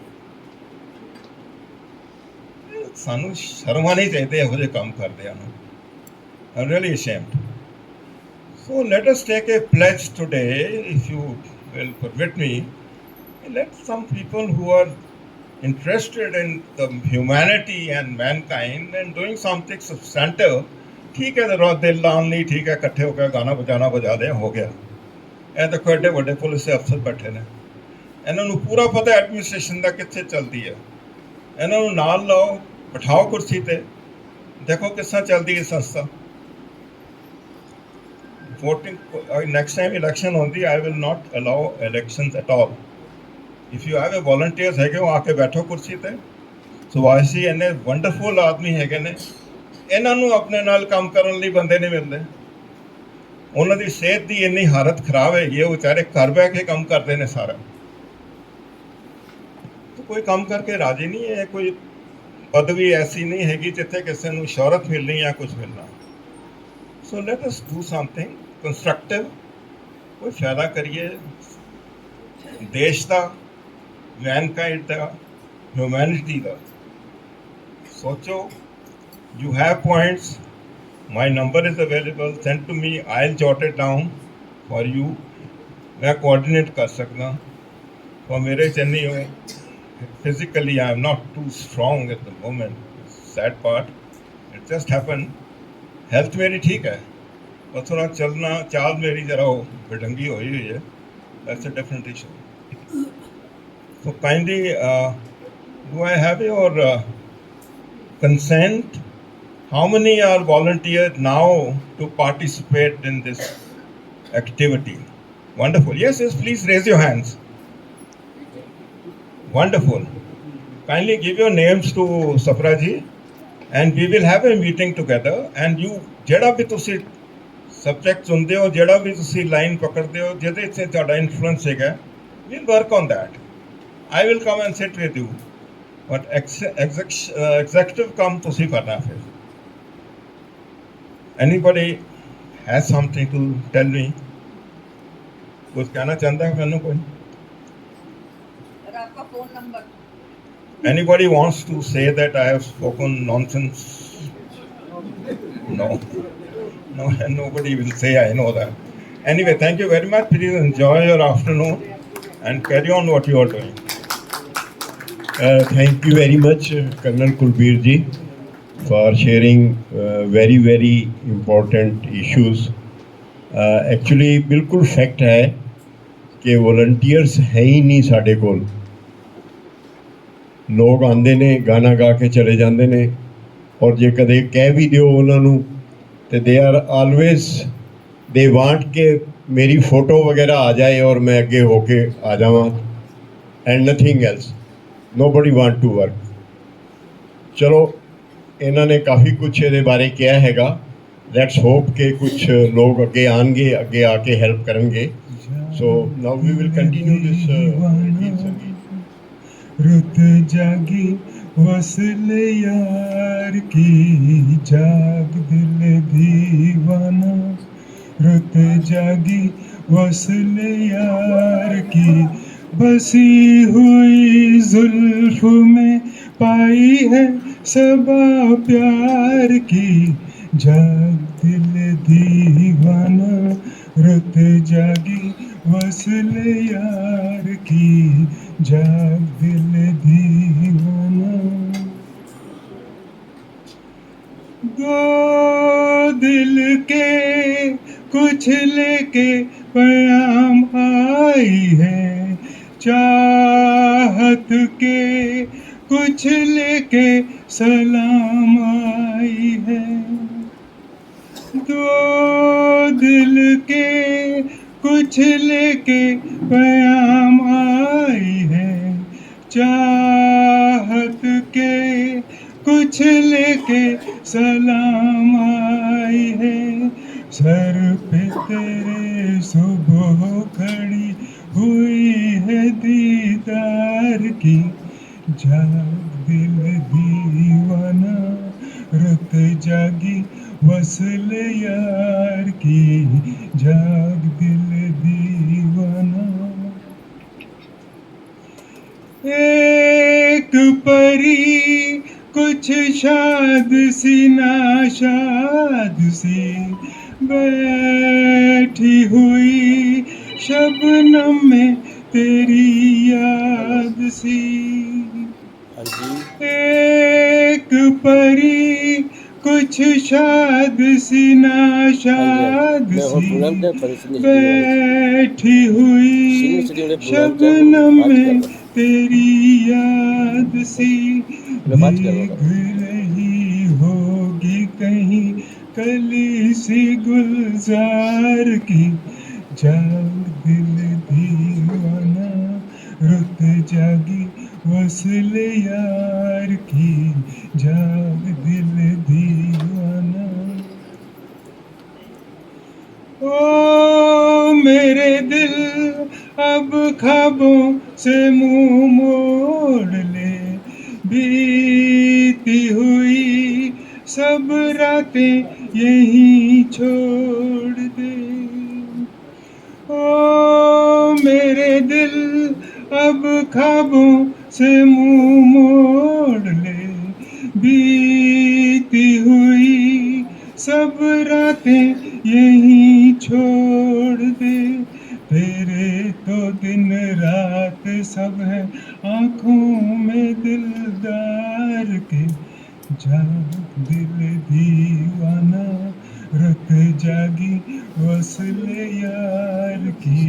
ਸਾਨੂੰ ਸ਼ਰਮ ਆਉਣੀ ਚਾਹੀਦੀ ਇਹੋ ਜਿਹੇ ਕੰਮ ਕਰਦਿਆਂ ਨੂੰ। I'm really ashamed. So let us take a pledge today, if you will permit me. Let some people who are interested in the humanity and mankind and doing something substantive, ठीक है रात दिल लान नहीं, ठीक है इकट्ठे होकर गाना बजाना बजा दें, हो गया। ਇਹ ਦੇਖੋ ਐਡੇ ਵੱਡੇ ਪੁਲਿਸ ਦੇ ਅਫਸਰ ਬੈਠੇ ਨੇ, ਇਹਨਾਂ ਨੂੰ ਪੂਰਾ ਪਤਾ ਐਡਮਿਨਿਸਟ੍ਰੇਸ਼ਨ ਦਾ ਕਿੱਥੇ ਚੱਲਦੀ ਹੈ। ਇਹਨਾਂ ਨੂੰ ਨਾਲ ਲਾਓ, ਬਿਠਾਓ ਕੁਰਸੀ ਤੇ, ਦੇਖੋ ਕਿਸ ਤਰ੍ਹਾਂ ਚੱਲਦੀ ਹੈ ਸੰਸਥਾ। Voting next time election होती, I will not allow elections at all. If you have a volunteers ਹੈਗੇ ਉਹ ਆ ਕੇ ਬੈਠੋ ਕੁਰਸੀ ਤੇ। ਸੁਭਾਸ਼ੀ ਇੰਨੇ ਵੰਡਰਫੁਲ ਆਦਮੀ ਹੈਗੇ ਨੇ, ਇਹਨਾਂ ਨੂੰ ਆਪਣੇ ਨਾਲ ਕੰਮ ਕਰਨ ਲਈ ਬੰਦੇ ਨਹੀਂ ਮਿਲਦੇ। ਉਹਨਾਂ ਦੀ ਸਿਹਤ ਦੀ ਇੰਨੀ ਹਾਲਤ ਖਰਾਬ ਹੈਗੀ, ਉਹ ਵਿਚਾਰੇ ਘਰ ਬਹਿ ਕੇ ਕੰਮ ਕਰਦੇ ਨੇ ਸਾਰਾ। ਕੋਈ ਕੰਮ ਕਰਕੇ ਰਾਜੀ ਨਹੀਂ ਹੈ। ਕੋਈ ਪਦਵੀ ਐਸੀ ਨਹੀਂ ਹੈਗੀ ਜਿੱਥੇ ਕਿਸੇ ਨੂੰ ਸ਼ੌਹਰਤ ਮਿਲਣੀ ਜਾਂ ਕੁਝ ਮਿਲਣਾ। ਸੋ let us do something constructive, ਕੋਈ ਫਾਇਦਾ ਕਰੀਏ ਦੇਸ਼ ਦਾ, ਮੈਨਕਾਈਂਡ ਦਾ, ਹਿਊਮੈਨਿਟੀ ਦਾ। ਸੋਚੋ, you have points, my number is available, send to me, I'll jot it down for you। मैं coordinate कर सकता। और मेरे चन्नी हो physically I am not too strong at the moment, sad part, it just happened। Health मेरी ठीक है और थोड़ा चलना चाल मेरी जरा हो बेढंगी हुई है, that's a different issue। So kindly do I have your consent? How many are volunteered now to participate in this activity? Wonderful. Yes, yes, please raise your hands. Wonderful. Kindly give your names to Safra ji and we will have a meeting together, and you ਜਿਹੜਾ ਵੀ ਤੁਸੀਂ subject ਚੁਣਦੇ ਹੋ, ਜਿਹੜਾ ਵੀ ਤੁਸੀਂ line ਪਕੜਦੇ ਹੋ, ਜਿਹਦੇ 'ਚ ਤੁਹਾਡਾ ਇਨਫਲੂਐਂਸ ਹੈਗਾ, we'll work on that. I will come and sit with you, but executive ਕੰਮ ਤੁਸੀਂ ਕਰਨਾ ਫਿਰ। Anybody has something to tell me? कुछ कहना चाहता है मैंने कोई? आपका phone number? Anybody wants to say that I have spoken nonsense? No, nobody will say, I know that. Anyway, thank you very much. Please enjoy your afternoon and carry on what you are doing. Thank you very much, Colonel Kulbir ji, for sharing very, very important issues. Actually, बिल्कुल fact है कि volunteers है ही नहीं साढ़े कोल। लोग आंदे ने गाना गा के चले जाते ने, और जे कदे कह भी दिओ उन्होंने तो they are always they want के मेरी फ़ोटो वगैरह आ जाए और मैं अगे होके आ जावा, and nothing else. Nobody want to work. चलो इन्होंने काफ़ी कुछ ये बारे किया हैगा, लेट्स होप के कुछ लोग अगे आएंगे, अगे आके हेल्प करेंगे। So now we will continue this गीत संगीत। रुत जागी वसल यार की, जाग दिल दीवाना। रुत जागी वसल यार की, बसी हुई जुल्फ में पाई है सबा प्यार की। जाग दिल दीवाना, रुत जागी वसल यार की, जाग दिल दीवाना। दो दिल के कुछ लेके पैगाम आई है, चाहत के कुछ लेके सलाम आई है। दो दिल के कुछ लेके पैगाम आई है, चाहत के कुछ लेके सलाम आई है। सर पे तेरे सुबह खड़ी हुई है दीदार की। जाग दिल दीवाना, रुत जागी वसल यार की, जाग दिल दीवाना। एक परी कुछ शाद सी नाशाद सी बैठी हुई, शबनम में तेरी याद सी। एक परी कुछ शाद सी नाशाद सी बैठी हुई, शबनम में तेरी याद सी। भीग रही होगी कहीं कली सी गुलजार की। जाग दिल दीवाना, रुत जागी वसल यार की, जाग दिल दीवाना। ओ मेरे दिल अब ख्वाबों से मुंह मोड़ ले, बीती हुई सब रातें यहीं छोड़ दे। ओ मेरे दिल अब ख्वाबों से मुंह मोड़ ले, बीती हुई सब रातें यहीं छोड़ दे। तेरे तो दिन रात सब है आँखों में दिलदार के। जाग दिल दीवाना, रुत जागी वसल यार की,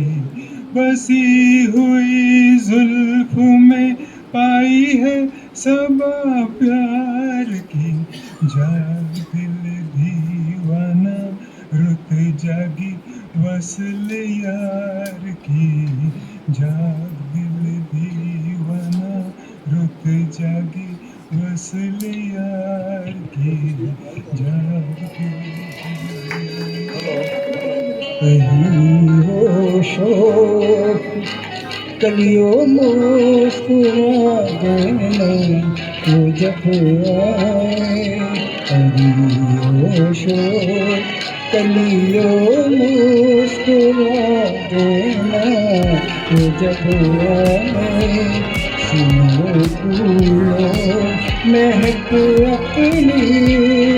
बसी हुई जुल्फ में पाई है सबा प्यार की। जाग दिल दीवाना, रुत जागी वसल यार की, जाग दिल दीवाना, रुत जागी वसल यार की, जाग कहीं होशो कलियों मुस्कुरा देना, तू जब आए। कहीं होशो कलियों मुस्कुरा देना, तू जब आए। सुनो फूलों महक अपनी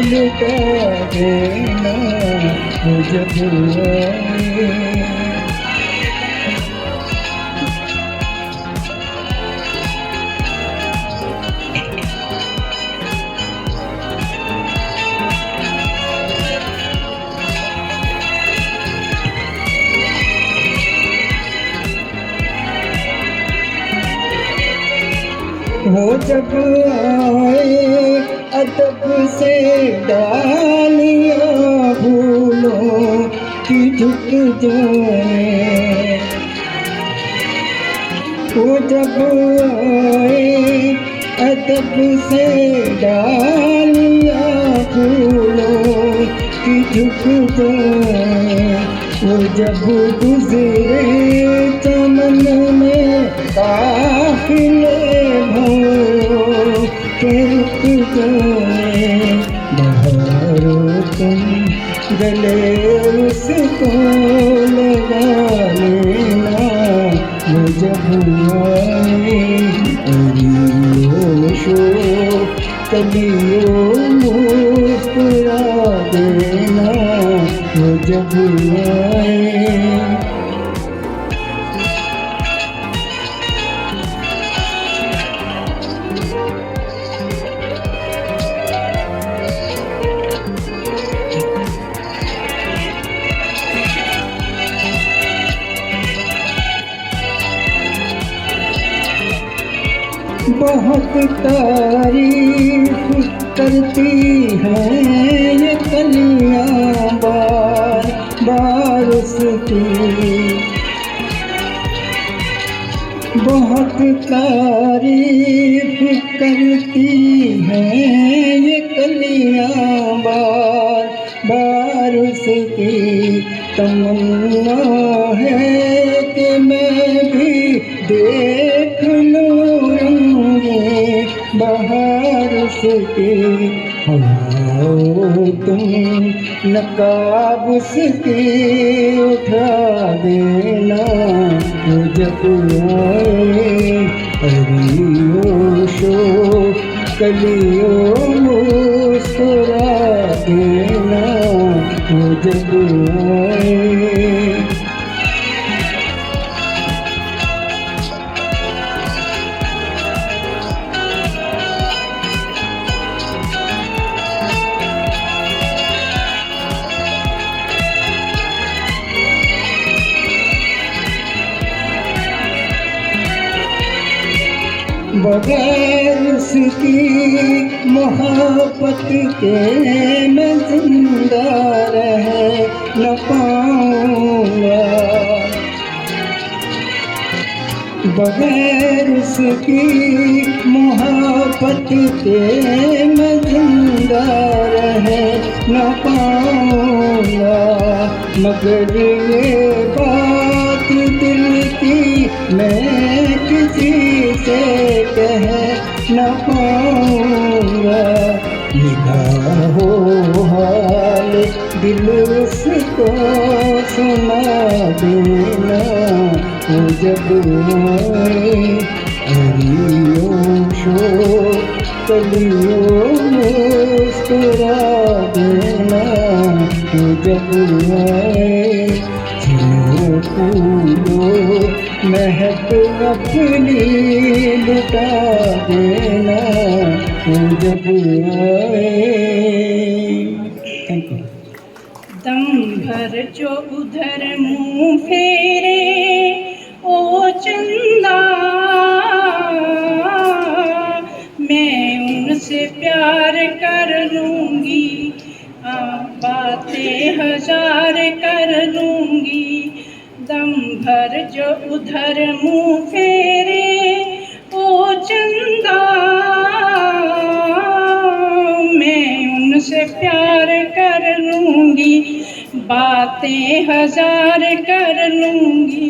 लुटा देना, तू जब आए। वो जब आए अदब से डालियाँ फूलों की झुक जाए। वो जब आए अदब से डालियाँ फूलों कि झुक जाए वो जब गुजरे चमन में काफिले भों के रुक जाए बहारों तुम गले उसको लगा लेना वो जब आए कलियों मुस्कुरा देना वो जब आए। बहुत तारीफ करती हैं ये कलियां बार बार उसकी, बहुत तारीफ करती हैं ये कलियां बार बार उसकी। तमन्ना है कि मैं भी देख लूं रंगे बहार उसकी। हवाओं तुम नकाब उसकी उठा देना वो जब आए हरियो शो कलियों मुस्कुरा देना वो जब आए। बगैर उसकी मोहब्बत के मैं जिंदा रह न पाऊंगा, बगैर उसकी मोहब्बत के मैं जिंदा रह न पाऊंगा। मगर ये बात दिल की मैं किसी से कह न पाऊंगा। निगाहों हाल दिल उसको सुना देना वो जब आए हरियों शो कलियों मुस्कुरा देना वो जब आए। खिलो फूलो महक अपनी लुटा देना वो जब आए। Thank you. दम भर जो उधर मुंह फेरे ओ चंदा, मैं उनसे प्यार कर लूंगी, बातें हजार कर लूंगी। दम भर जो उधर मुंह फेरे ओ चंदा, मैं उनसे प्यार कर लूंगी, बातें हजार कर लूंगी।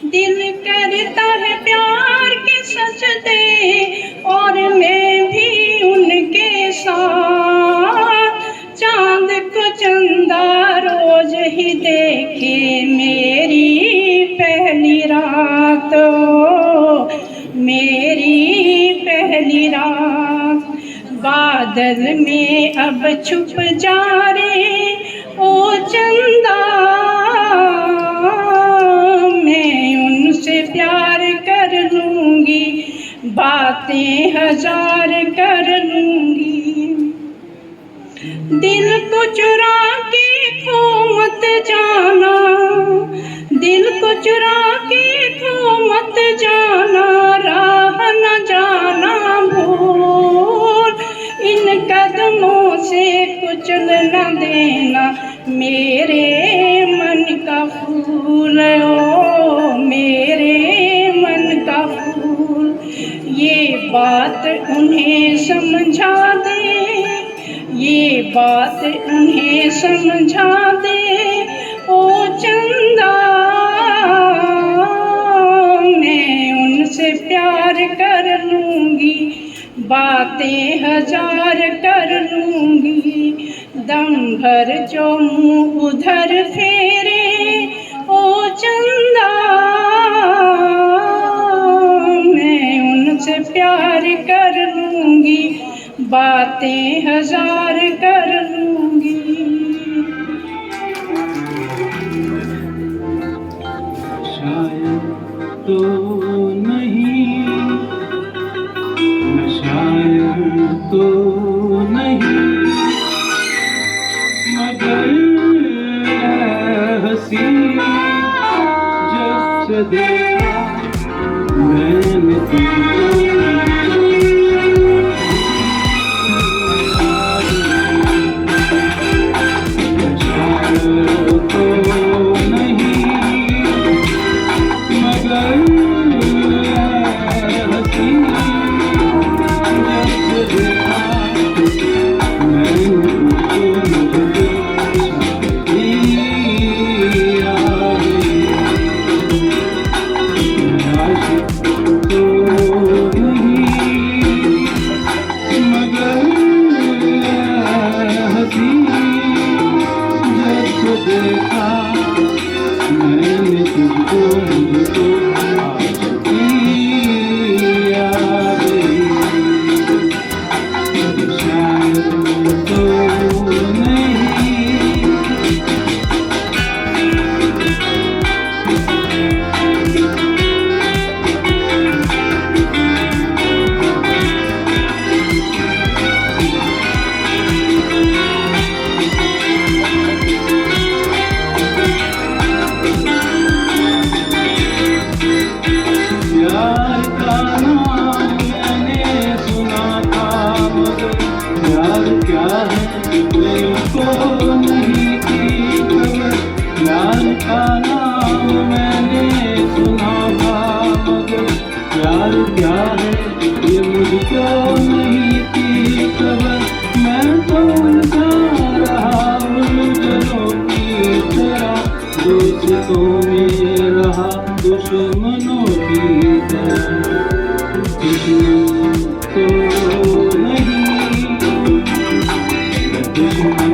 दिल करता है प्यार के सजदे और मैं भी उनके साथ। चांद को चंदा रोज ही देखे मेरी पहली रात, मेरी पहली रात। बादल में अब छुप जा रे ओ चंदा, मैं उनसे प्यार कर लूंगी, बातें हजार कर लूंगी। दिल को चुरा के खो मत जाना, दिल को चुरा के खो मत जाना, राह न जाना भूल। इन कदमों से कुचल न देना मेरे मन का फूल, ओ मेरे मन का फूल। ये बात उन्हें समझा दे, ये बात उन्हें समझा दे ओ चंदा, मैं उनसे प्यार कर लूँगी, बातें हजार कर लूँगी, दम भर जो मुँह उधर फेरे ओ चंदा, मैं उनसे प्यार कर लूँगी, बातें हजार कर लूँगी। शायद तो नहीं, शायद तो नहीं, मगर हंसी जब से देखा मैंने तुझको, दुश्मनों की तरह दुश्मन तो नहीं, दुश्मन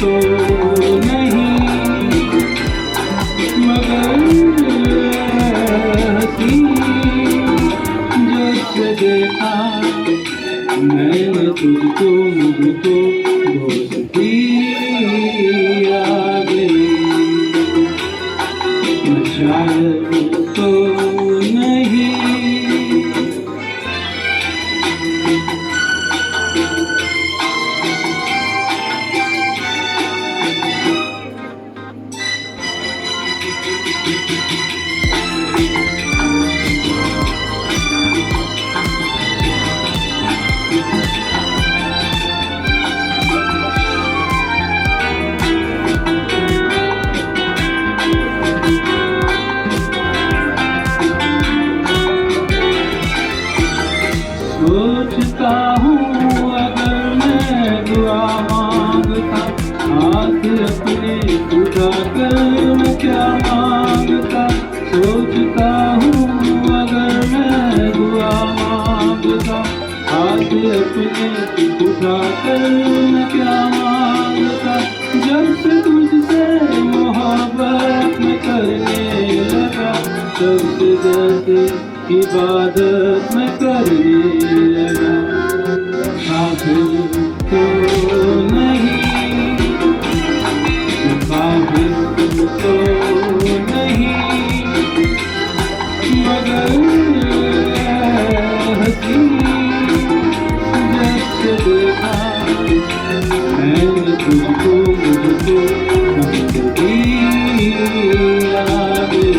तो नहीं, मगर हंसी जब से देखा मैंने तुझको, मुझको दोस्ती आ गई। शायद तो नहीं, सोचता हूँ अगर मैं दुआ मांगता, हाथ अपने उठा कर मैं क्या मांगता। सोचता हूँ अगर मैं दुआ मांगता, हाथ अपने उठा कर मैं क्या मांगता। जब से तुझसे मोहब्बत में करने लगा, तब से जैसे इबादत में करने लगा। काफिर तो नहीं, काफिर तो नहीं, मगर हंसी जब से देखा मैंने तुझको, मुझको दोस्ती आ गई।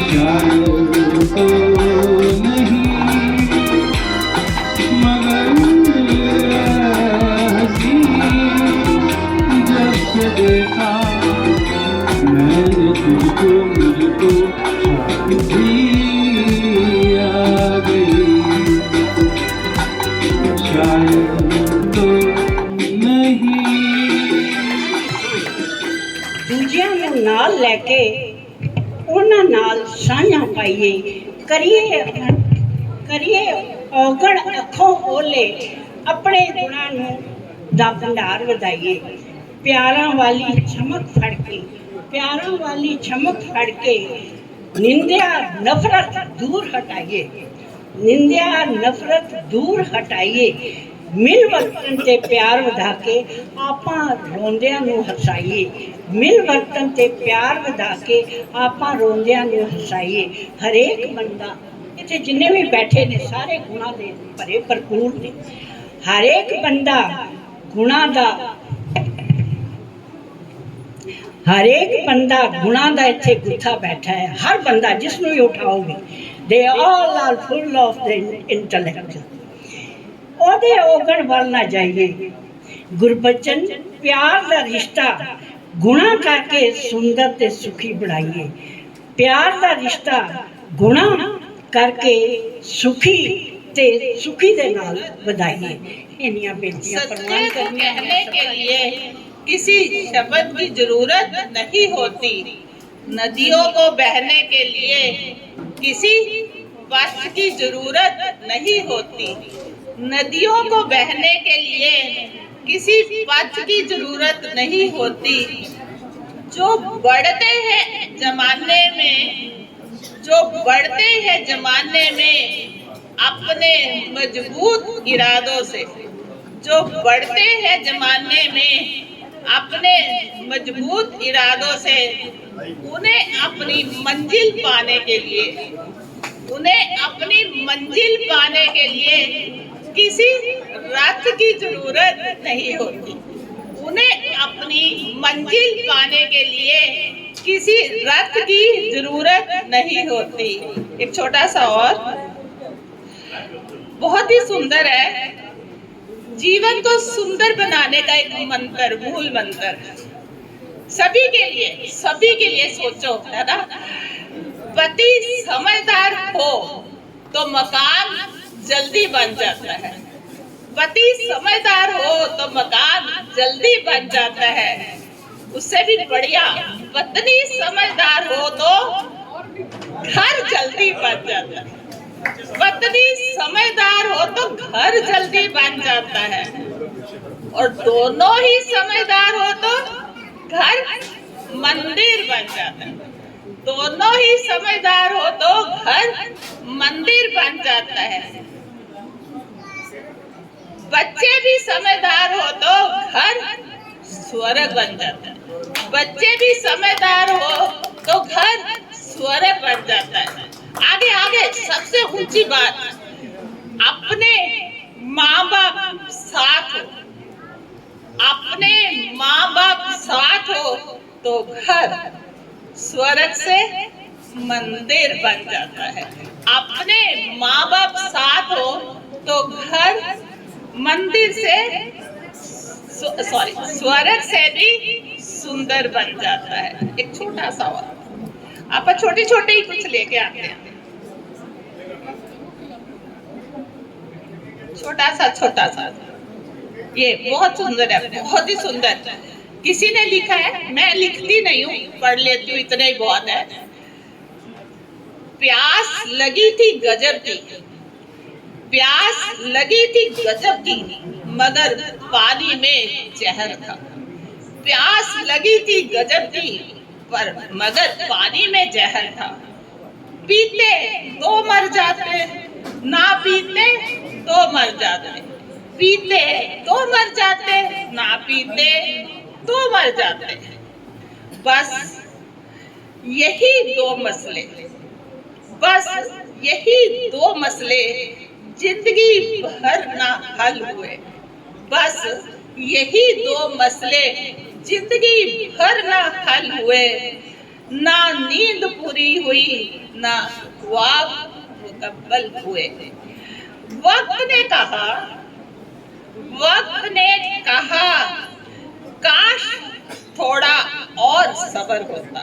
शायद तो नहीं, मगर हंसी जब से देखा मैंने तुझको, मुझको दोस्ती आ गई। शायद तो ਨੂੰ ਨਾਲ ਲੈ ਕੇ ਉਹਨਾਂ ਨਾਲ ਸਾਂਝਾਂ ਪਾਈਏ, ਕਰੀਏ ਔਗਣ ਅੱਖੋਂ ਓਲੇ, ਆਪਣੇ ਗੁਣਾਂ ਨੂੰ ਦਾ ਭੰਡਾਰ ਵਧਾਈਏ। ਪਿਆਰਾਂ ਵਾਲੀ ਚਮਕ ਫੜ ਕੇ ਨਿੰਦਿਆ ਨਫ਼ਰਤ ਦੂਰ ਹਟਾਈਏ। ਮਿਲ ਵਰਤਨ ਤੇ ਪਿਆਰ ਵਧਾ ਕੇ ਆਪਾਂ ਰੋਂਦਿਆਂ ਨੂੰ ਹਸਾਈਏ। ਹਰੇਕ ਬੰਦਾ ਇੱਥੇ ਜਿੰਨੇ ਵੀ ਬੈਠੇ ਨੇ ਸਾਰੇ ਗੁਣਾਂ ਦੇ ਭਰੇ ਭਰਪੂਰ ਨੇ। ਹਰੇਕ ਬੰਦਾ ਗੁਣਾਂ ਦਾ ਇੱਥੇ ਗੁੱਥਾ ਬੈਠਾ ਹੈ। ਹਰ ਬੰਦਾ ਜਿਸ ਨੂੰ ਵੀ ਉਠਾਓਗੇ, ਦੇ all are full of the intellect. ਉਹਦੇ ਔਗਣ ਵੱਲ ਨਾ ਜਾਈਏ। ਗੁਰਬਚਨ ਪਿਆਰ ਦਾ ਰਿਸ਼ਤਾ ਗੁਣਾਂ ਕਰਕੇ ਸੁੰਦਰ ਤੇ ਸੁਖੀ ਬਣਾਈਏ। ਪਿਆਰ ਦਾ ਰਿਸ਼ਤਾ ਗੁਣਾਂ ਕਰਕੇ ਸੁਖੀ ਦੇ ਨਾਲ ਵਧਾਈਏ। ਇੰਨੀਆਂ ਬੇਨਤੀਆਂ ਪ੍ਰਵਾਨ ਕਰਨੀਆਂ। कहने के लिए किसी शब्द की जरूरत नहीं होती, नदियों को बहने के लिए किसी वस्त्र की जरूरत नहीं होती, नदियों को बहने के लिए किसी वस्त्र की जरूरत नहीं होती। जो बढ़ते हैं जमाने में अपने मजबूत इरादों से, उन्हें अपनी मंजिल पाने के लिए किसी रथ की जरूरत नहीं होती। एक छोटा सा और बहुत ही सुंदर है। जीवन को सुंदर बनाने का एक मंत्र, मूल मंत्र सभी के लिए सोचो, है ना। पति समझदार हो तो मकान जल्दी बन जाता है। उससे भी बढ़िया पत्नी समझदार हो तो घर जल्दी बन जाता है। और दोनों ही समझदार हो तो घर मंदिर बन जाता है। बच्चे भी समझदार हो तो घर स्वर्ग बन जाता है। आगे सबसे ऊंची बात, अपने माँ बाप साथ हो तो घर स्वर्ग से मंदिर बन जाता है। अपने माँ बाप साथ हो तो घर स्वर्ग से भी सुंदर बन जाता है। एक छोटा सा और आप छोटे ही कुछ लेके आते हैं। छोटा सा ये बहुत सुंदर है, बहुत ही सुंदर। किसी ने लिखा है, मैं लिखती नहीं हूँ, पढ़ लेती हूँ, इतना ही बहुत है। प्यास लगी थी गजब की मगर पानी में जहर था। मगर पानी में जहर था। पीते तो मर जाते, ना पीते तो मर जाते। ना पीते तो मर जाते। बस यही दो मसले जिंदगी भर ना हल हुए। ना नींद पूरी हुई, ना ख्वाब मुकम्मल हुए। वक्त ने कहा काश थोड़ा और सब्र होता।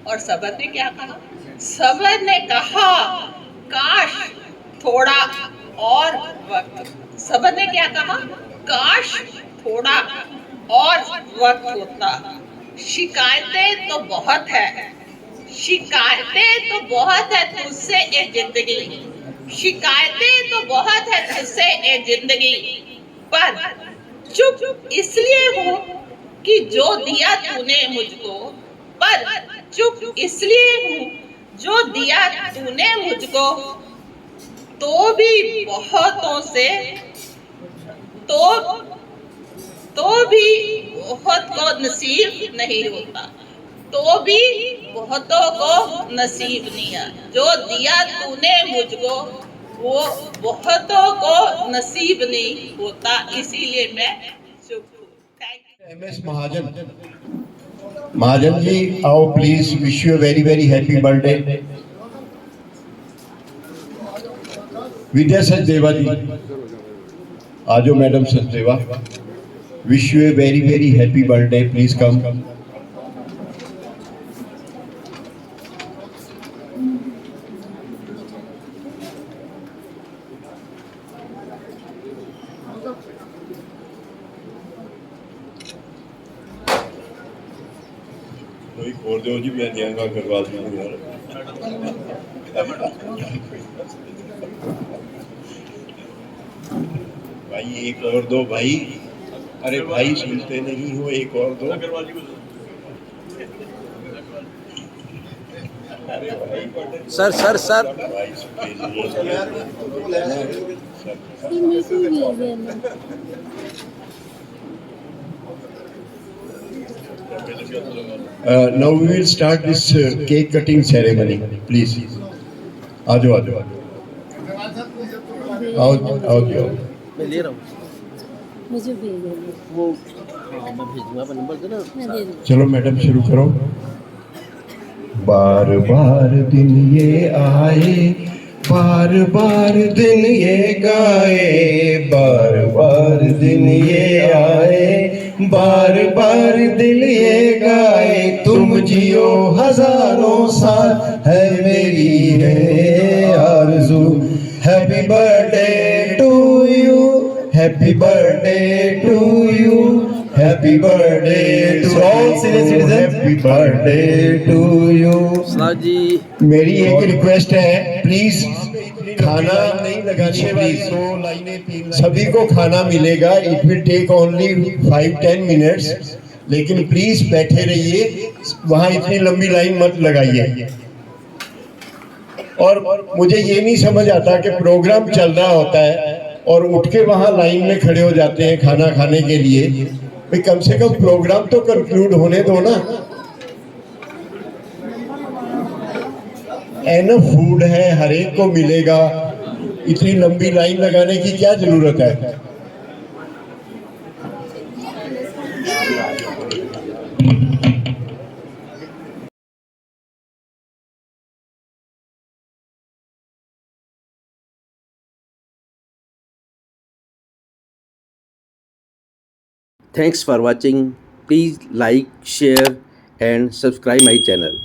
और सब्र ने क्या कहा? सब्र ने कहा काश थोड़ा और वक्त। सब्र ने क्या कहा? काश थोड़ा और वक्त होता। शिकायतें तो बहुत है, शिकायतें तो बहुत है तुझसे ये जिंदगी, शिकायतें तो बहुत है तुझसे ये जिंदगी, पर चुप इसलिए हूँ कि जो दिया तूने मुझको, पर चुप इसलिए हूँ जो दिया तूने मुझको, तो भी बहुतों से तो भी बहुत को नसीब नहीं होता, तो भी बहुतों को नसीब नहीं है। जो दिया तूने मुझको वो बहुतों को नसीब नहीं होता, इसीलिए मैं चुप हूँ। Thank you. MS Mahajan ji आओ please, wish you very very happy birthday. Vidya Sachdeva ji आ जाओ, madam Sachdeva, wish you a very very happy birthday, please come. कोई खोल दो जी, मैं जाऊंगा करवा दूंगा यार। भाई एक और दो भाई, अरे भाई सुनते नहीं हो, एक और दो। Sir sir sir now we will start this cake cutting ceremony, please। आ जाओ आ जाओ आओ आओ जाओ। मैं ले रहा हूँ, मुझे भेज देना। वो हाँ मैं भेज दूँगा, अपना नंबर देना। मैं दे दूँ। चलो मैडम शुरू करो। बार बार दिन ये आए, बार बार दिन ये गाए, बार बार दिन ये आए, बार बार दिल ये गाए, तुम जियो हजारों साल है मेरी है आरज़ू। Happy birthday to you, happy birthday to you, happy birthday to all senior citizen, happy birthday to you. सलाह जी मेरी एक रिक्वेस्ट है, प्लीज खाना नहीं लगाने प्लीज, सभी को खाना मिलेगा, it will take only 5-10 minutes, लेकिन प्लीज बैठे रहिए, वहां इतनी लंबी लाइन मत लगाइए। और मुझे ये नहीं समझ आता कि प्रोग्राम चल रहा होता है और उठ के वहां लाइन में खड़े हो जाते हैं खाना खाने के लिए। भाई कम से कम प्रोग्राम तो कंक्लूड होने दो ना। एनफ फूड है, हर एक को मिलेगा, इतनी लंबी लाइन लगाने की क्या जरूरत है। Thanks for watching. Please like, share and subscribe my channel.